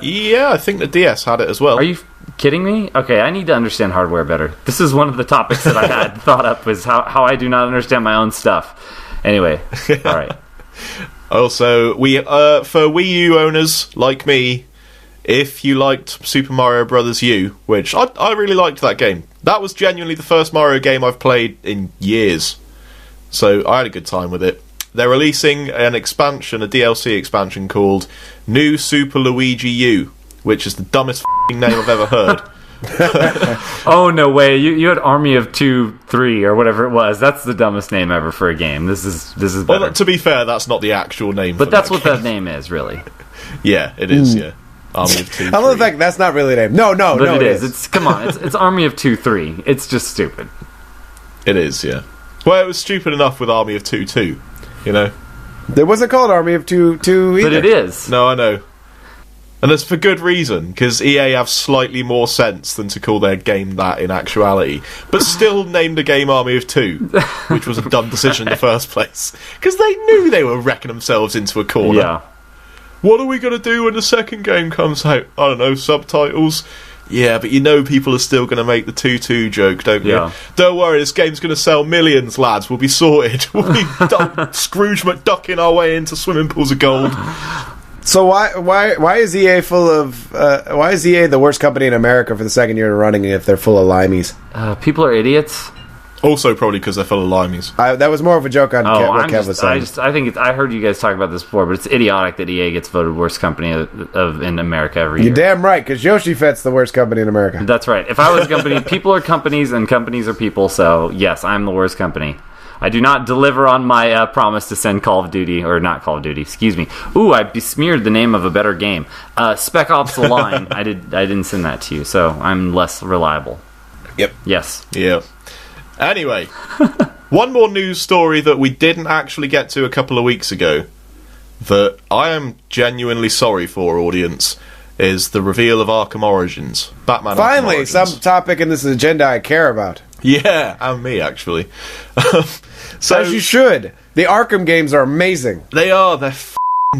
[SPEAKER 1] Yeah, I think the DS had it as well.
[SPEAKER 3] Are you kidding me? Okay, I need to understand hardware better. This is one of the topics that I had thought up, was how I do not understand my own stuff. Anyway, all right.
[SPEAKER 1] Also, for Wii U owners like me, if you liked Super Mario Bros. U, which I really liked that game. That was genuinely the first Mario game I've played in years. So I had a good time with it. They're releasing an expansion, a DLC expansion called New Super Luigi U, which is the dumbest name I've ever heard.
[SPEAKER 3] Oh, no way. You had Army of 2, 3, or whatever it was. That's the dumbest name ever for a game. This is better.
[SPEAKER 1] Well, to be fair, that's not the actual name.
[SPEAKER 3] But that's what
[SPEAKER 1] game.
[SPEAKER 3] That name is, really.
[SPEAKER 1] Yeah, it is, yeah. Army of 2, 3.
[SPEAKER 2] I love the fact that's not really a name. No,
[SPEAKER 3] But it is. Come on. It's Army of 2, 3. It's just stupid.
[SPEAKER 1] It is, yeah. Well, it was stupid enough with Army of 2, 2, you know?
[SPEAKER 2] It wasn't called Army of 2 either.
[SPEAKER 3] But it is.
[SPEAKER 1] No, I know. And it's for good reason, because EA have slightly more sense than to call their game that in actuality, but still named the game Army of 2, which was a dumb decision in the first place, because they knew they were wrecking themselves into a corner.
[SPEAKER 3] Yeah.
[SPEAKER 1] What are we going to do when the second game comes out? I don't know, subtitles? Yeah, but you know people are still going to make the 2-2 joke, don't you?
[SPEAKER 3] Yeah.
[SPEAKER 1] Don't worry, this game's going to sell millions, lads. We'll be sorted. We'll be Scrooge McDucking our way into swimming pools of gold.
[SPEAKER 2] So why is EA full of why is EA the worst company in America for the second year running if they're full of limeys?
[SPEAKER 3] People are idiots.
[SPEAKER 1] Also, probably because they're full of limeys.
[SPEAKER 2] That was more of a joke on what Kev was saying.
[SPEAKER 3] I heard you guys talk about this before, but it's idiotic that EA gets voted worst company in America every year.
[SPEAKER 2] You're damn right, because Yoshifett's the worst company in America.
[SPEAKER 3] That's right. If I was a company, people are companies and companies are people, so yes, I'm the worst company. I do not deliver on my promise to send Call of Duty, or not Call of Duty, excuse me. Ooh, I besmeared the name of a better game. Spec Ops: The Line. I didn't send that to you, so I'm less reliable.
[SPEAKER 1] Yep.
[SPEAKER 3] Yes.
[SPEAKER 1] Yeah. Anyway, one more news story that we didn't actually get to a couple of weeks ago, that I am genuinely sorry for, audience, is the reveal of Arkham Origins. Batman
[SPEAKER 2] Finally,
[SPEAKER 1] Arkham Origins.
[SPEAKER 2] some topic in this agenda I care about.
[SPEAKER 1] Yeah, and me, actually. So,
[SPEAKER 2] as you should. The Arkham games are amazing.
[SPEAKER 1] They are. They're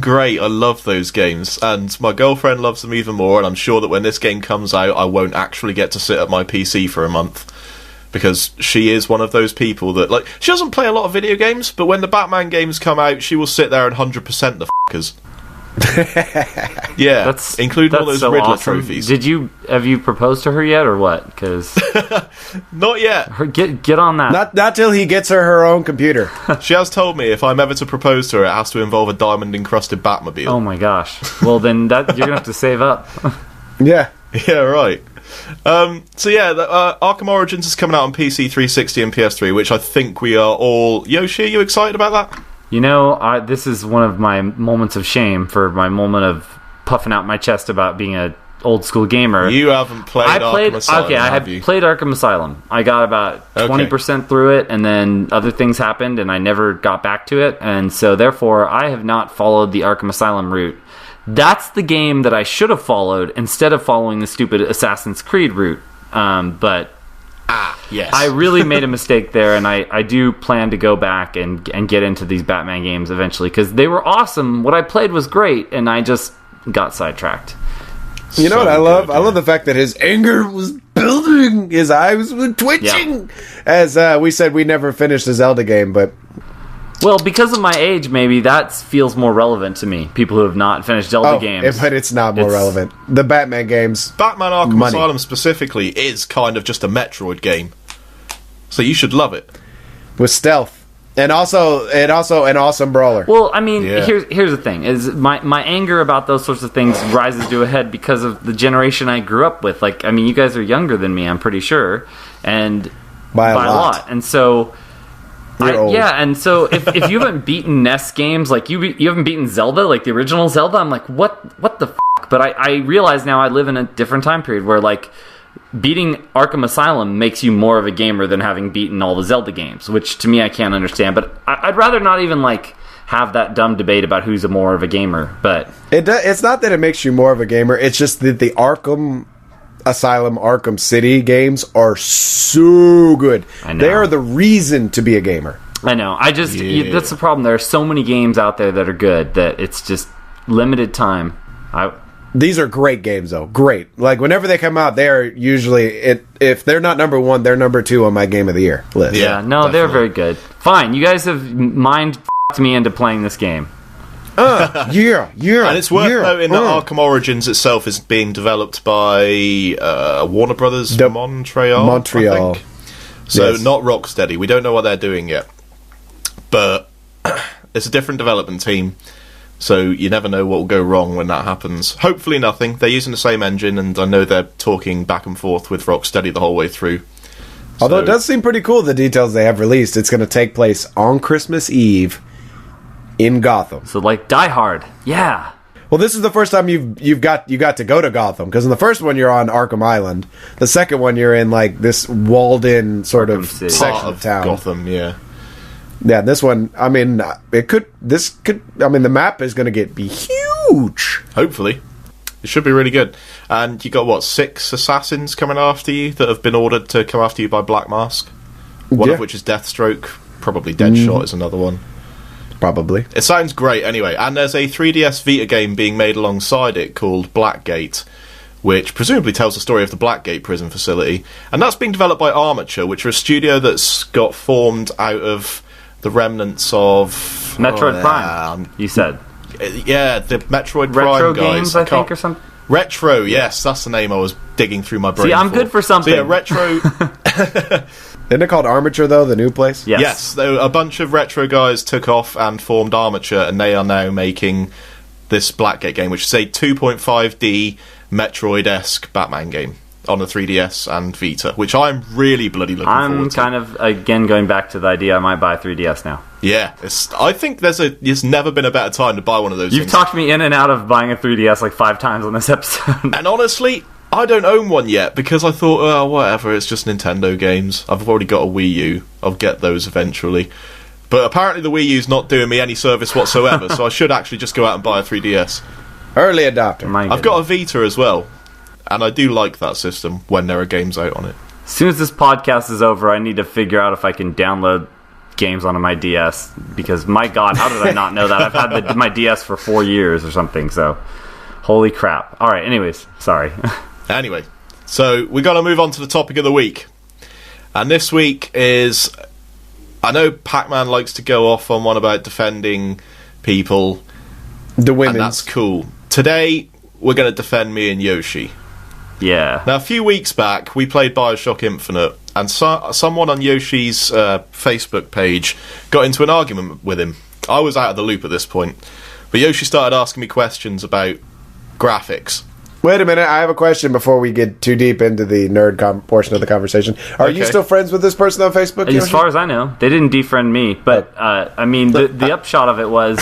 [SPEAKER 1] great. I love those games, and my girlfriend loves them even more, and I'm sure that when this game comes out, I won't actually get to sit at my PC for a month. Because she is one of those people that, like, she doesn't play a lot of video games, but when the Batman games come out, she will sit there and 100% the f***ers. Yeah, including all those
[SPEAKER 3] so
[SPEAKER 1] Riddler
[SPEAKER 3] awesome.
[SPEAKER 1] trophies.
[SPEAKER 3] Have you proposed to her yet, or what? Because
[SPEAKER 1] not yet.
[SPEAKER 3] Get on that.
[SPEAKER 2] Not till he gets her own computer.
[SPEAKER 1] She has told me if I'm ever to propose to her, it has to involve a diamond-encrusted Batmobile.
[SPEAKER 3] Oh my gosh! Well, then you're gonna have to save up.
[SPEAKER 2] Yeah.
[SPEAKER 1] Yeah, right. Arkham Origins is coming out on PC 360 and PS3, which I think we are all... Yoshi, are you excited about that?
[SPEAKER 3] You know, this is one of my moments of shame for my moment of puffing out my chest about being a old school gamer.
[SPEAKER 1] You haven't played Arkham Asylum,
[SPEAKER 3] okay, I have played Arkham Asylum. I got about 20% through it, and then other things happened, and I never got back to it, and so therefore I have not followed the Arkham Asylum route. That's the game that I should have followed instead of following the stupid Assassin's Creed route. But
[SPEAKER 1] yes.
[SPEAKER 3] I really made a mistake there, and I do plan to go back and get into these Batman games eventually, because they were awesome. What I played was great, and I just got sidetracked.
[SPEAKER 2] You know what I love? I love the fact that his anger was building. His eyes were twitching. Yeah. As we said, we never finished the Zelda game, but...
[SPEAKER 3] Well, because of my age, maybe that feels more relevant to me. People who have not finished Zelda games.
[SPEAKER 2] But it's not more relevant. The Batman games...
[SPEAKER 1] Batman Arkham Asylum specifically is kind of just a Metroid game. So you should love it.
[SPEAKER 2] With stealth. And also an awesome brawler.
[SPEAKER 3] Well, I mean, here's the thing. Is my anger about those sorts of things rises to a head because of the generation I grew up with. Like, I mean, you guys are younger than me, I'm pretty sure. And by a lot. And so... and so if you haven't beaten NES games, like you haven't beaten Zelda, like the original Zelda, I'm like, what the f***? But I realize now I live in a different time period where, like, beating Arkham Asylum makes you more of a gamer than having beaten all the Zelda games, which to me I can't understand. But I'd rather not even, like, have that dumb debate about who's more of a gamer. But
[SPEAKER 2] it's not that it makes you more of a gamer, it's just that the Arkham Asylum, Arkham City games are so good.
[SPEAKER 3] I know.
[SPEAKER 2] They are the reason to be a gamer.
[SPEAKER 3] I know. That's the problem. There are so many games out there that are good that it's just limited time.
[SPEAKER 2] These are great games, though. Great. Like, whenever they come out, they are usually... if they're not number one, they're number two on my Game of the Year list.
[SPEAKER 3] Yeah, no, definitely. They're very good. Fine, you guys have mind f***ed me into playing this game.
[SPEAKER 2] Yeah.
[SPEAKER 1] And it's worth noting that Arkham Origins itself is being developed by Warner Brothers Montreal. I think. So
[SPEAKER 2] Yes.
[SPEAKER 1] not Rocksteady. We don't know what they're doing yet. But it's a different development team. So you never know what will go wrong when that happens. Hopefully nothing. They're using the same engine, and I know they're talking back and forth with Rocksteady the whole way through.
[SPEAKER 2] Although it does seem pretty cool, the details they have released. It's going to take place on Christmas Eve in Gotham.
[SPEAKER 3] So like Die Hard. Yeah.
[SPEAKER 2] Well, this is the first time you got to go to Gotham, because in the first one you're on Arkham Island. The second one you're in like this walled-in sort of
[SPEAKER 3] City.
[SPEAKER 2] section of town.
[SPEAKER 1] Gotham, yeah.
[SPEAKER 2] Yeah, this one. I mean, the map is going to be huge.
[SPEAKER 1] Hopefully. It should be really good. And you got, 6 assassins coming after you that have been ordered to come after you by Black Mask? One of which is Deathstroke. Probably Deadshot is another one.
[SPEAKER 2] Probably.
[SPEAKER 1] It sounds great anyway. And there's a 3DS Vita game being made alongside it called Blackgate, which presumably tells the story of the Blackgate prison facility. And that's being developed by Armature, which are a studio that's got formed out of the remnants of...
[SPEAKER 3] Metroid Prime, you said.
[SPEAKER 1] Yeah, the Metroid
[SPEAKER 3] Retro
[SPEAKER 1] Prime guys.
[SPEAKER 3] games, I think, or something?
[SPEAKER 1] Retro, yes, that's the name I was digging through my brain.
[SPEAKER 3] See, I'm good for something.
[SPEAKER 1] So yeah, Retro...
[SPEAKER 2] Isn't it called Armature, though, the new place?
[SPEAKER 3] Yes.
[SPEAKER 1] A bunch of Retro guys took off and formed Armature, and they are now making this Blackgate game, which is a 2.5D Metroid-esque Batman game on the 3DS and Vita, which I'm really bloody looking forward to.
[SPEAKER 3] I'm kind of, again, going back to the idea I might buy a 3DS now.
[SPEAKER 1] Yeah, I think there's never been a better time to buy one of those
[SPEAKER 3] You've
[SPEAKER 1] things.
[SPEAKER 3] talked me in and out of buying a 3DS like 5 times on this episode.
[SPEAKER 1] And honestly, I don't own one yet, because I thought, oh, whatever, it's just Nintendo games. I've already got a Wii U. I'll get those eventually. But apparently the Wii U's not doing me any service whatsoever, so I should actually just go out and buy a 3DS.
[SPEAKER 2] Early adopter.
[SPEAKER 1] I've got a Vita as well, and I do like that system when there are games out on it.
[SPEAKER 3] As soon as this podcast is over, I need to figure out if I can download games onto my DS, because my god, how did I not know that? I've had my DS for 4 years or something, so holy crap. Alright, anyways, sorry.
[SPEAKER 1] Anyway, so we got to move on to the topic of the week. And this week is... I know Pac-Man likes to go off on one about defending people.
[SPEAKER 2] The women.
[SPEAKER 1] And that's cool. Today, we're going to defend me and Yoshi.
[SPEAKER 3] Yeah.
[SPEAKER 1] Now, a few weeks back, we played Bioshock Infinite, and someone on Yoshi's Facebook page got into an argument with him. I was out of the loop at this point. But Yoshi started asking me questions about graphics.
[SPEAKER 2] Wait a minute, I have a question before we get too deep into the nerd portion of the conversation. Are you still friends with this person on Facebook, Yoshi?
[SPEAKER 3] As far as I know, they didn't defriend me, but I mean, the upshot of it was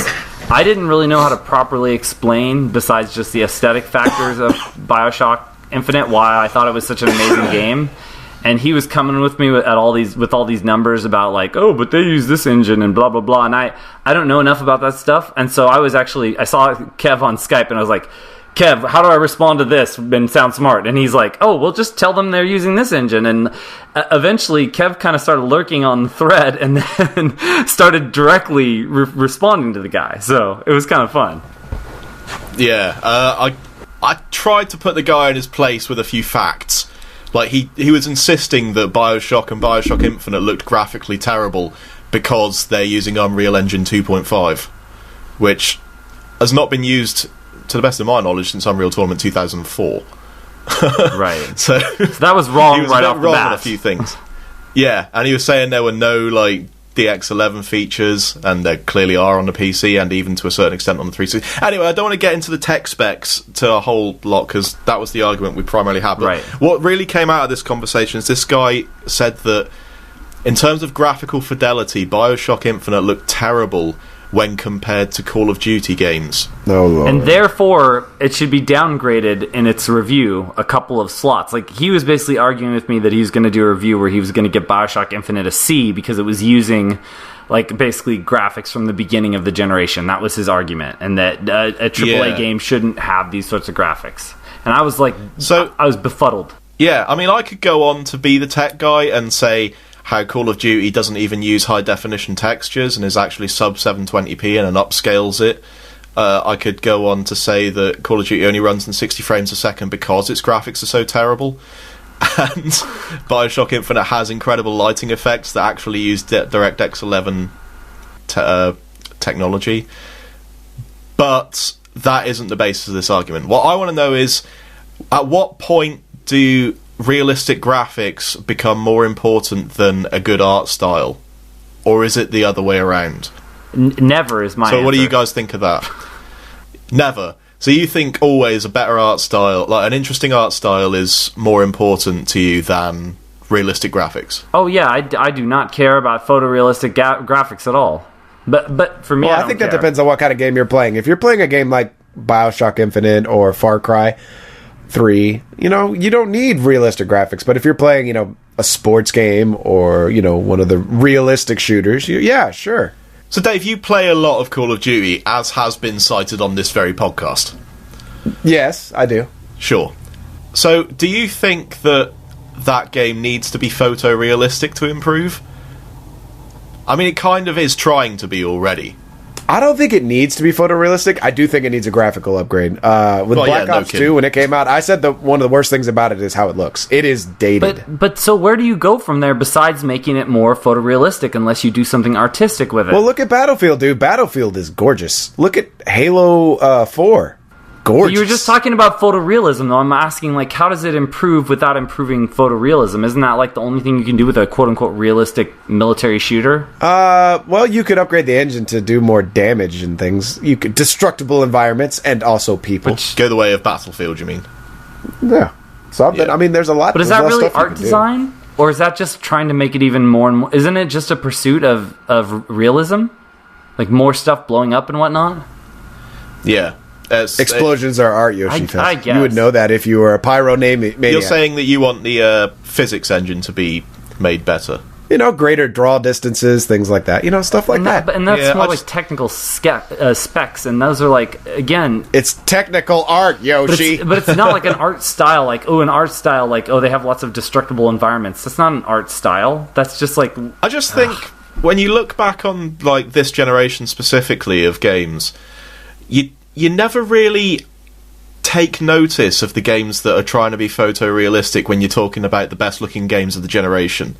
[SPEAKER 3] I didn't really know how to properly explain, besides just the aesthetic factors of Bioshock Infinite, why I thought it was such an amazing game. And he was coming with me with all these numbers about like, oh, but they use this engine and blah blah blah, and I don't know enough about that stuff. And so I saw Kev on Skype, and I was like, Kev, how do I respond to this and sound smart? And he's like, oh, well, just tell them they're using this engine. And eventually, Kev kind of started lurking on the thread and then started directly responding to the guy. So it was kind of fun.
[SPEAKER 1] Yeah, I tried to put the guy in his place with a few facts. Like, he was insisting that Bioshock and Bioshock Infinite looked graphically terrible because they're using Unreal Engine 2.5, which has not been used, to the best of my knowledge, since Unreal Tournament 2004.
[SPEAKER 3] Right.
[SPEAKER 1] So
[SPEAKER 3] that was wrong right off the bat.
[SPEAKER 1] On a few things. Yeah, and he was saying there were no, like, DX11 features, and there clearly are on the PC, and even to a certain extent on the 360. Anyway, I don't want to get into the tech specs to a whole lot, because that was the argument we primarily had. But
[SPEAKER 3] right.
[SPEAKER 1] What really came out of this conversation is this guy said that, in terms of graphical fidelity, Bioshock Infinite looked terrible when compared to Call of Duty games.
[SPEAKER 2] No, Lord.
[SPEAKER 3] And therefore, it should be downgraded in its review a couple of slots. Like, he was basically arguing with me that he was going to do a review where he was going to give Bioshock Infinite a C because it was using, like, basically graphics from the beginning of the generation. That was his argument. And that a AAA game shouldn't have these sorts of graphics. And I was like, I was befuddled.
[SPEAKER 1] Yeah, I mean, I could go on to be the tech guy and say how Call of Duty doesn't even use high-definition textures and is actually sub-720p and upscales it. I could go on to say that Call of Duty only runs in 60 frames a second because its graphics are so terrible. And Bioshock Infinite has incredible lighting effects that actually use DirectX 11 technology. But that isn't the basis of this argument. What I want to know is, at what point do realistic graphics become more important than a good art style? Or is it the other way around?
[SPEAKER 3] Never is my answer.
[SPEAKER 1] So what do you guys think of that? Never. So you think always a better art style, like an interesting art style, is more important to you than realistic graphics?
[SPEAKER 3] Oh yeah, I do not care about photorealistic graphics at all. But for me,
[SPEAKER 2] I think that depends on what kind of game you're playing. If you're playing a game like BioShock Infinite or Far Cry 3, you don't need realistic graphics. But if you're playing, a sports game or, one of the realistic shooters, yeah, sure.
[SPEAKER 1] So Dave, you play a lot of Call of Duty, as has been cited on this very podcast.
[SPEAKER 2] Yes, I do.
[SPEAKER 1] Sure. So do you think that game needs to be photorealistic to improve? I mean, it kind of is trying to be already.
[SPEAKER 2] I don't think it needs to be photorealistic. I do think it needs a graphical upgrade. With Black Ops 2, when it came out, I said that one of the worst things about it is how it looks. It is dated.
[SPEAKER 3] But so where do you go from there besides making it more photorealistic unless you do something artistic with it?
[SPEAKER 2] Well, look at Battlefield, dude. Battlefield is gorgeous. Look at Halo 4. Gorgeous.
[SPEAKER 3] But you were just talking about photorealism, though. I'm asking, how does it improve without improving photorealism? Isn't that, the only thing you can do with a quote-unquote realistic military shooter?
[SPEAKER 2] Well, you could upgrade the engine to do more damage and things. You could destructible environments and also people.
[SPEAKER 1] Go the way of Battlefield, you mean?
[SPEAKER 2] Yeah. Something. Yeah. I mean, there's a lot.
[SPEAKER 3] But is that really art design? Or is that just trying to make it even more and more... Isn't it just a pursuit of realism? More stuff blowing up and whatnot?
[SPEAKER 1] Yeah.
[SPEAKER 2] Explosions are art, Yoshifett.
[SPEAKER 3] I guess.
[SPEAKER 2] You would know that if you were a pyromaniac.
[SPEAKER 1] You're saying that you want the physics engine to be made better.
[SPEAKER 2] Greater draw distances, things like that. Stuff like that.
[SPEAKER 3] And that's more technical specs, and those are again...
[SPEAKER 2] It's technical art, Yoshi.
[SPEAKER 3] But it's not like an art style, an art style, they have lots of destructible environments. That's not an art style. That's just
[SPEAKER 1] I just think, when you look back on, this generation specifically of games, you never really take notice of the games that are trying to be photorealistic when you're talking about the best-looking games of the generation.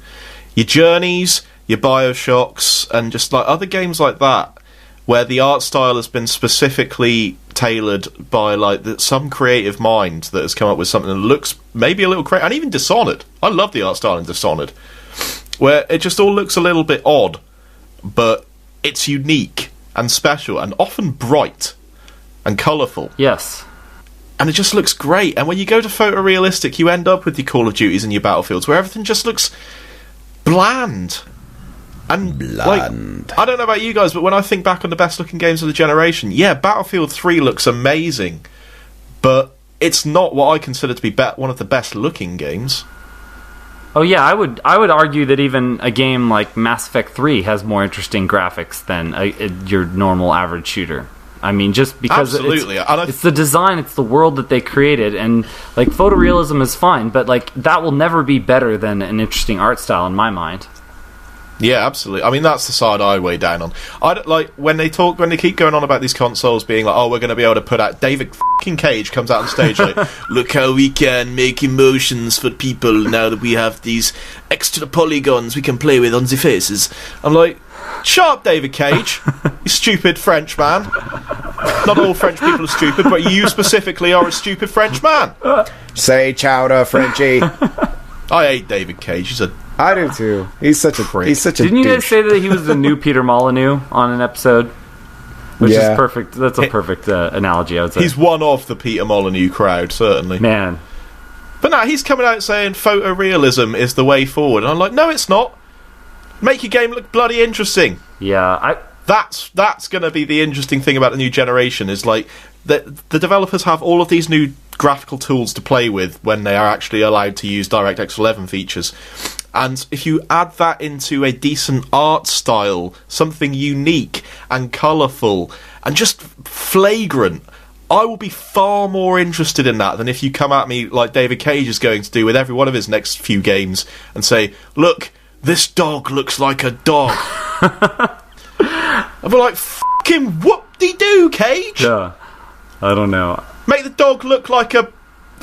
[SPEAKER 1] Your Journeys, your Bioshocks, and just other games like that, where the art style has been specifically tailored by some creative mind that has come up with something that looks maybe a little crazy. And even Dishonored. I love the art style in Dishonored, where it just all looks a little bit odd, but it's unique and special and often bright and colourful.
[SPEAKER 3] Yes.
[SPEAKER 1] And it just looks great. And when you go to photorealistic, you end up with your Call of Duties and your Battlefields, where everything just looks bland. And I don't know about you guys, but when I think back on the best looking games of the generation, Battlefield 3 looks amazing, but it's not what I consider to be one of the best looking games.
[SPEAKER 3] Oh yeah, I would argue that even a game like Mass Effect 3 has more interesting graphics than your normal average shooter. I mean, just because it's the design, it's the world that they created, and photorealism is fine, but that will never be better than an interesting art style in my mind.
[SPEAKER 1] Yeah, absolutely. I mean, that's the side I weigh down on. I don't when they keep going on about these consoles being we're going to be able to put out. David fucking Cage comes out on stage look how we can make emotions for people now that we have these extra polygons we can play with on the faces. I'm like, shut up, David Cage, you stupid French man. Not all French people are stupid, but you specifically are a stupid French man.
[SPEAKER 2] Say chowder, Frenchie.
[SPEAKER 1] I hate David Cage.
[SPEAKER 2] I do too. He's such a prick. He's such a
[SPEAKER 3] Didn't you guys
[SPEAKER 2] douche.
[SPEAKER 3] say that he was the new Peter Molyneux on an episode? Which is perfect. That's a perfect analogy, I would say.
[SPEAKER 1] He's one of the Peter Molyneux crowd, certainly.
[SPEAKER 3] Man.
[SPEAKER 1] But no, he's coming out saying photorealism is the way forward. And I'm like, no, it's not. Make your game look bloody interesting.
[SPEAKER 3] Yeah,
[SPEAKER 1] That's going to be the interesting thing about the new generation, is the developers have all of these new graphical tools to play with when they are actually allowed to use DirectX 11 features. And if you add that into a decent art style, something unique and colourful and just flagrant, I will be far more interested in that than if you come at me like David Cage is going to do with every one of his next few games and say, look, this dog looks like a dog. I'll be like, fucking whoop-de-doo, Cage!
[SPEAKER 3] Yeah, I don't know.
[SPEAKER 1] Make the dog look like a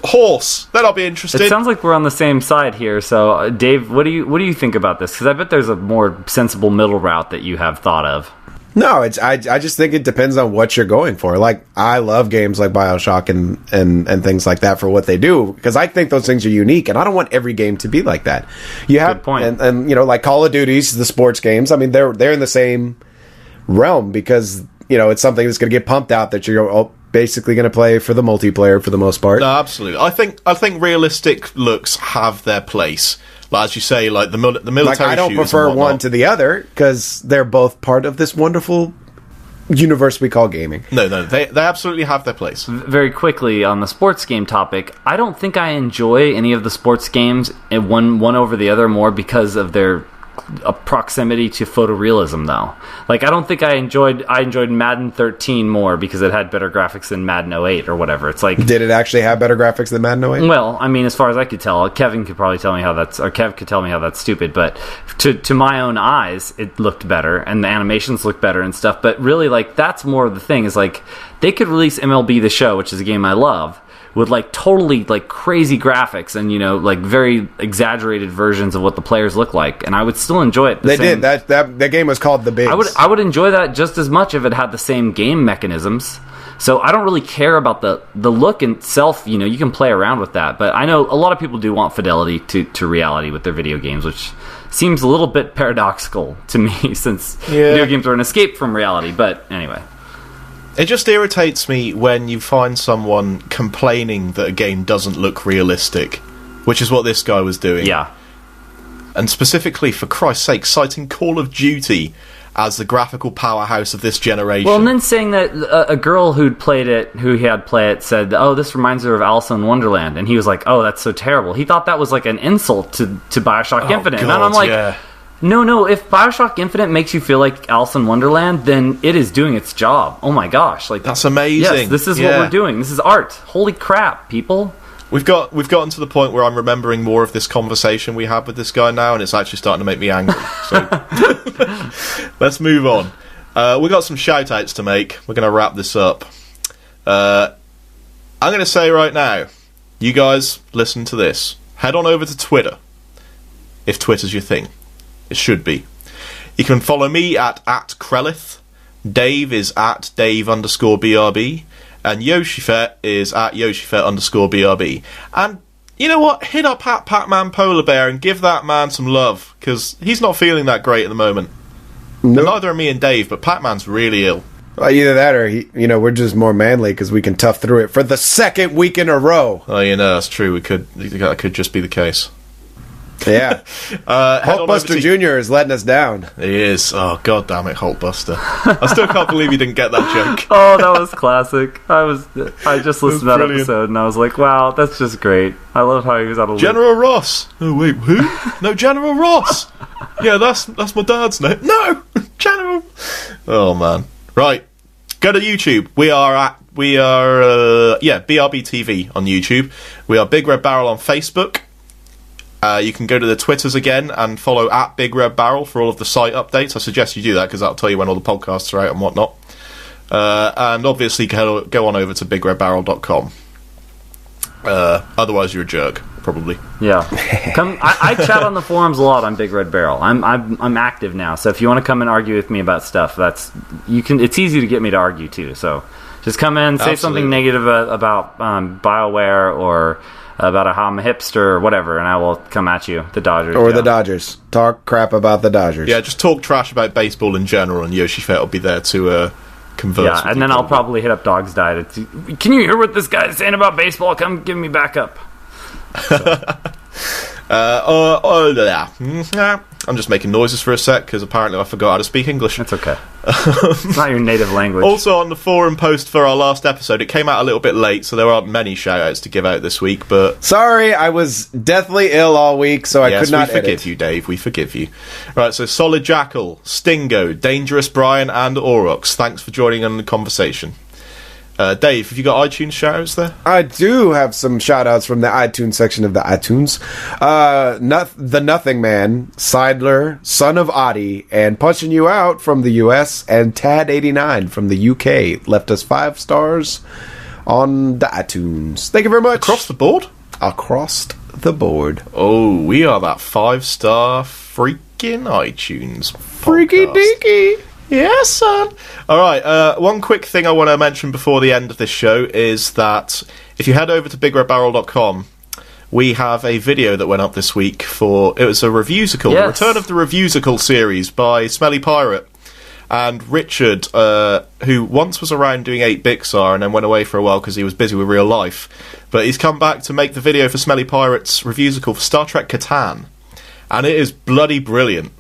[SPEAKER 1] horse. Then I'll be interested.
[SPEAKER 3] It sounds like we're on the same side here. So, Dave, what do you think about this? Because I bet there's a more sensible middle route that you have thought of.
[SPEAKER 2] No, I just think it depends on what you're going for. Like, I love games like BioShock and things like that for what they do, because I think those things are unique, and I don't want every game to be like that. You have,
[SPEAKER 3] Good point.
[SPEAKER 2] and like Call of Duty's, the sports games, I mean, they're in the same realm, because, it's something that's going to get pumped out that you're basically going to play for the multiplayer for the most part.
[SPEAKER 1] No, absolutely. I think realistic looks have their place. Like, as you say, like the military.
[SPEAKER 2] Like, I don't prefer one to the other, because they're both part of this wonderful universe we call gaming.
[SPEAKER 1] No, they absolutely have their place.
[SPEAKER 3] Very quickly on the sports game topic, I don't think I enjoy any of the sports games one over the other more because of their proximity to photorealism, though. Like, I don't think I enjoyed Madden 13 more because it had better graphics than Madden 08 or whatever. It's like,
[SPEAKER 2] did it actually have better graphics than Madden 08?
[SPEAKER 3] Well, I mean, as far as I could tell, Kevin could probably tell me how that's, or Kev could tell me how that's stupid, but to my own eyes, it looked better, and the animations looked better and stuff. But really, like, that's more of the thing, is like, they could release MLB The Show, which is a game I love, with like totally like crazy graphics and like very exaggerated versions of what the players look like, and I would still enjoy it.
[SPEAKER 2] Did that game was called The Bigs.
[SPEAKER 3] I would enjoy that just as much if it had the same game mechanisms. So I don't really care about the look itself. You can play around with that, but I know a lot of people do want fidelity to reality with their video games, which seems a little bit paradoxical to me since video games are an escape from reality. But anyway.
[SPEAKER 1] It just irritates me when you find someone complaining that a game doesn't look realistic, which is what this guy was doing.
[SPEAKER 3] Yeah.
[SPEAKER 1] And specifically, for Christ's sake, citing Call of Duty as the graphical powerhouse of this generation.
[SPEAKER 3] Well, and then saying that a girl who had play it, said, "Oh, this reminds her of Alice in Wonderland," and he was like, "Oh, that's so terrible." He thought that was like an insult to BioShock Infinite,
[SPEAKER 1] God,
[SPEAKER 3] and I'm like,
[SPEAKER 1] yeah.
[SPEAKER 3] No, if BioShock Infinite makes you feel like Alice in Wonderland, then it is doing its job. Oh my gosh. Like,
[SPEAKER 1] that's amazing.
[SPEAKER 3] Yes, this is what we're doing. This is art. Holy crap, people.
[SPEAKER 1] We've gotten to the point where I'm remembering more of this conversation we had with this guy now, and it's actually starting to make me angry. So let's move on. We've got some shout-outs to make. We're going to wrap this up. I'm going to say right now, you guys listen to this. Head on over to Twitter, if Twitter's your thing. It should be. You can follow me at Krelith. Dave is at Dave_BRB. And Yoshifett is at Yoshifett_BRB. And you know what? Hit up at Pac-Man Polar Bear and give that man some love, because he's not feeling that great at the moment. Nope. Neither are me and Dave, but Pac-Man's really ill.
[SPEAKER 2] Well, either that or, we're just more manly because we can tough through it for the second week in a row.
[SPEAKER 1] Oh, that's true. That could just be the case.
[SPEAKER 2] Yeah. Hulkbuster Jr. is letting us down.
[SPEAKER 1] He is. Oh, god damn it, Hulkbuster. I still can't believe you didn't get that joke.
[SPEAKER 3] Oh, that was classic. I just listened to that episode and I was like, wow, that's just great. I love how he was out of
[SPEAKER 1] General Ross. Oh, wait, who? No, General Ross. Yeah, that's my dad's name. No! General. Oh, man. Right. Go to YouTube. We are BRB TV on YouTube. We are Big Red Barrel on Facebook. You can go to the Twitters again and follow at Big Red Barrel for all of the site updates. I suggest you do that because that'll tell you when all the podcasts are out and whatnot. And obviously go on over to BigRedBarrel.com. Otherwise, you're a jerk, probably.
[SPEAKER 3] Yeah. I chat on the forums a lot on Big Red Barrel. I'm active now, so if you want to come and argue with me about stuff, it's easy to get me to argue too. So just come in, say something negative about BioWare or about how I'm a hipster or whatever, and I will come at you. The Dodgers.
[SPEAKER 2] Or the Dodgers. Talk crap about the Dodgers.
[SPEAKER 1] Yeah, just talk trash about baseball in general, and Yoshifett will be there to converse.
[SPEAKER 3] Yeah, and then I'll probably hit up Dog's Diet. Can you hear what this guy's saying about baseball? Come give me back up.
[SPEAKER 1] I'm just making noises for a sec because apparently I forgot how to speak English.
[SPEAKER 3] That's okay. It's not your native language.
[SPEAKER 1] Also, on the forum post for our last episode, it came out a little bit late, so there aren't many shout-outs to give out this week, but...
[SPEAKER 2] Sorry, I was deathly ill all week, so I could not edit.
[SPEAKER 1] We forgive you, Dave. We forgive you. Right, so Solid Jackal, Stingo, Dangerous Brian, and Aurox, thanks for joining in the conversation. Dave, have you got iTunes shout-outs there?
[SPEAKER 2] I do have some shout-outs from the iTunes section of the iTunes. The Nothing Man, Seidler, Son of Adi, and Punching You Out from the US, and Tad89 from the UK left us 5 stars on the iTunes. Thank you very much.
[SPEAKER 1] Across the board?
[SPEAKER 2] Across the board.
[SPEAKER 1] Oh, we are that 5-star freaking iTunes podcast.
[SPEAKER 2] Freaky deaky.
[SPEAKER 1] Yes, son. All right. One quick thing I want to mention before the end of this show is that if you head over to BigRedBarrel.com, we have a video that went up this week it was a reviewsicle,
[SPEAKER 3] Yes.
[SPEAKER 1] Return of the Reviewsicle series by Smelly Pirate. And Richard, who once was around doing 8Bixar and then went away for a while because he was busy with real life, but he's come back to make the video for Smelly Pirate's reviewsicle for Star Trek Catan. And it is bloody brilliant.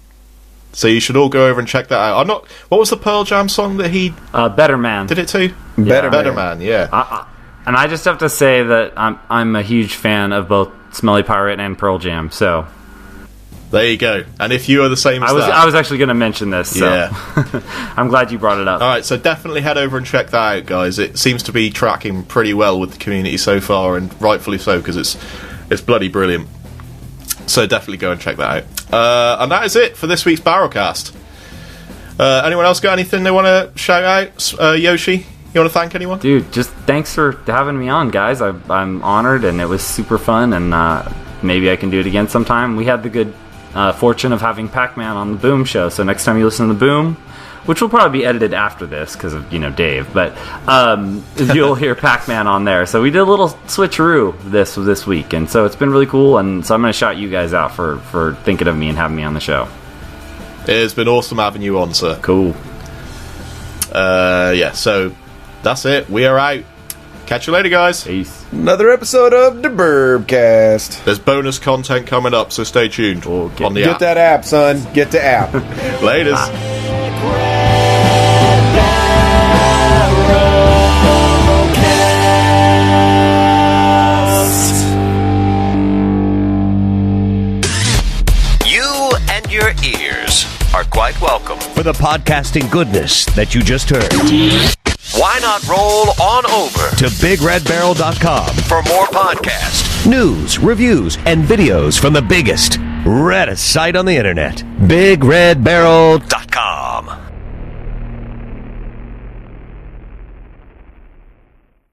[SPEAKER 1] So you should all go over and check that out. What was the Pearl Jam song that he
[SPEAKER 3] Better Man.
[SPEAKER 1] did it to?
[SPEAKER 2] Better
[SPEAKER 1] Man, yeah.
[SPEAKER 3] And I just have to say that I'm a huge fan of both Smelly Pirate and Pearl Jam. So
[SPEAKER 1] There you go. And if you are the same as
[SPEAKER 3] I was actually going to mention this. So.
[SPEAKER 1] Yeah.
[SPEAKER 3] I'm glad you brought it up.
[SPEAKER 1] All right, so definitely head over and check that out, guys. It seems to be tracking pretty well with the community so far, and rightfully so, because it's bloody brilliant. So definitely go and check that out. And that is it for this week's Barrelcast. Anyone else got anything they want to shout out? Yoshi, you want to thank anyone?
[SPEAKER 3] Dude, just thanks for having me on, guys. I'm honored, and it was super fun, and maybe I can do it again sometime. We had the good fortune of having Pac-Man on the Boom show, so next time you listen to the Boom, which will probably be edited after this because of Dave, but you'll hear Pac-Man on there. So we did a little switcheroo this week, and so it's been really cool. And so I'm going to shout you guys out for thinking of me and having me on the show.
[SPEAKER 1] It has been awesome having you on, sir.
[SPEAKER 3] Cool.
[SPEAKER 1] Yeah, so that's it. We are out. Catch you later, guys.
[SPEAKER 3] Peace.
[SPEAKER 2] Another episode of the Burbcast.
[SPEAKER 1] There's bonus content coming up, so stay tuned on the
[SPEAKER 2] Get
[SPEAKER 1] app.
[SPEAKER 2] that app, son. Get the app.
[SPEAKER 1] Laters.
[SPEAKER 4] You and your ears are quite welcome.
[SPEAKER 5] For the podcasting goodness that you just heard.
[SPEAKER 4] Why not roll on over
[SPEAKER 5] To BigRedBarrel.com.
[SPEAKER 4] for more podcasts?
[SPEAKER 5] News, reviews, and videos from the biggest, reddest site on the internet. BigRedBarrel.com.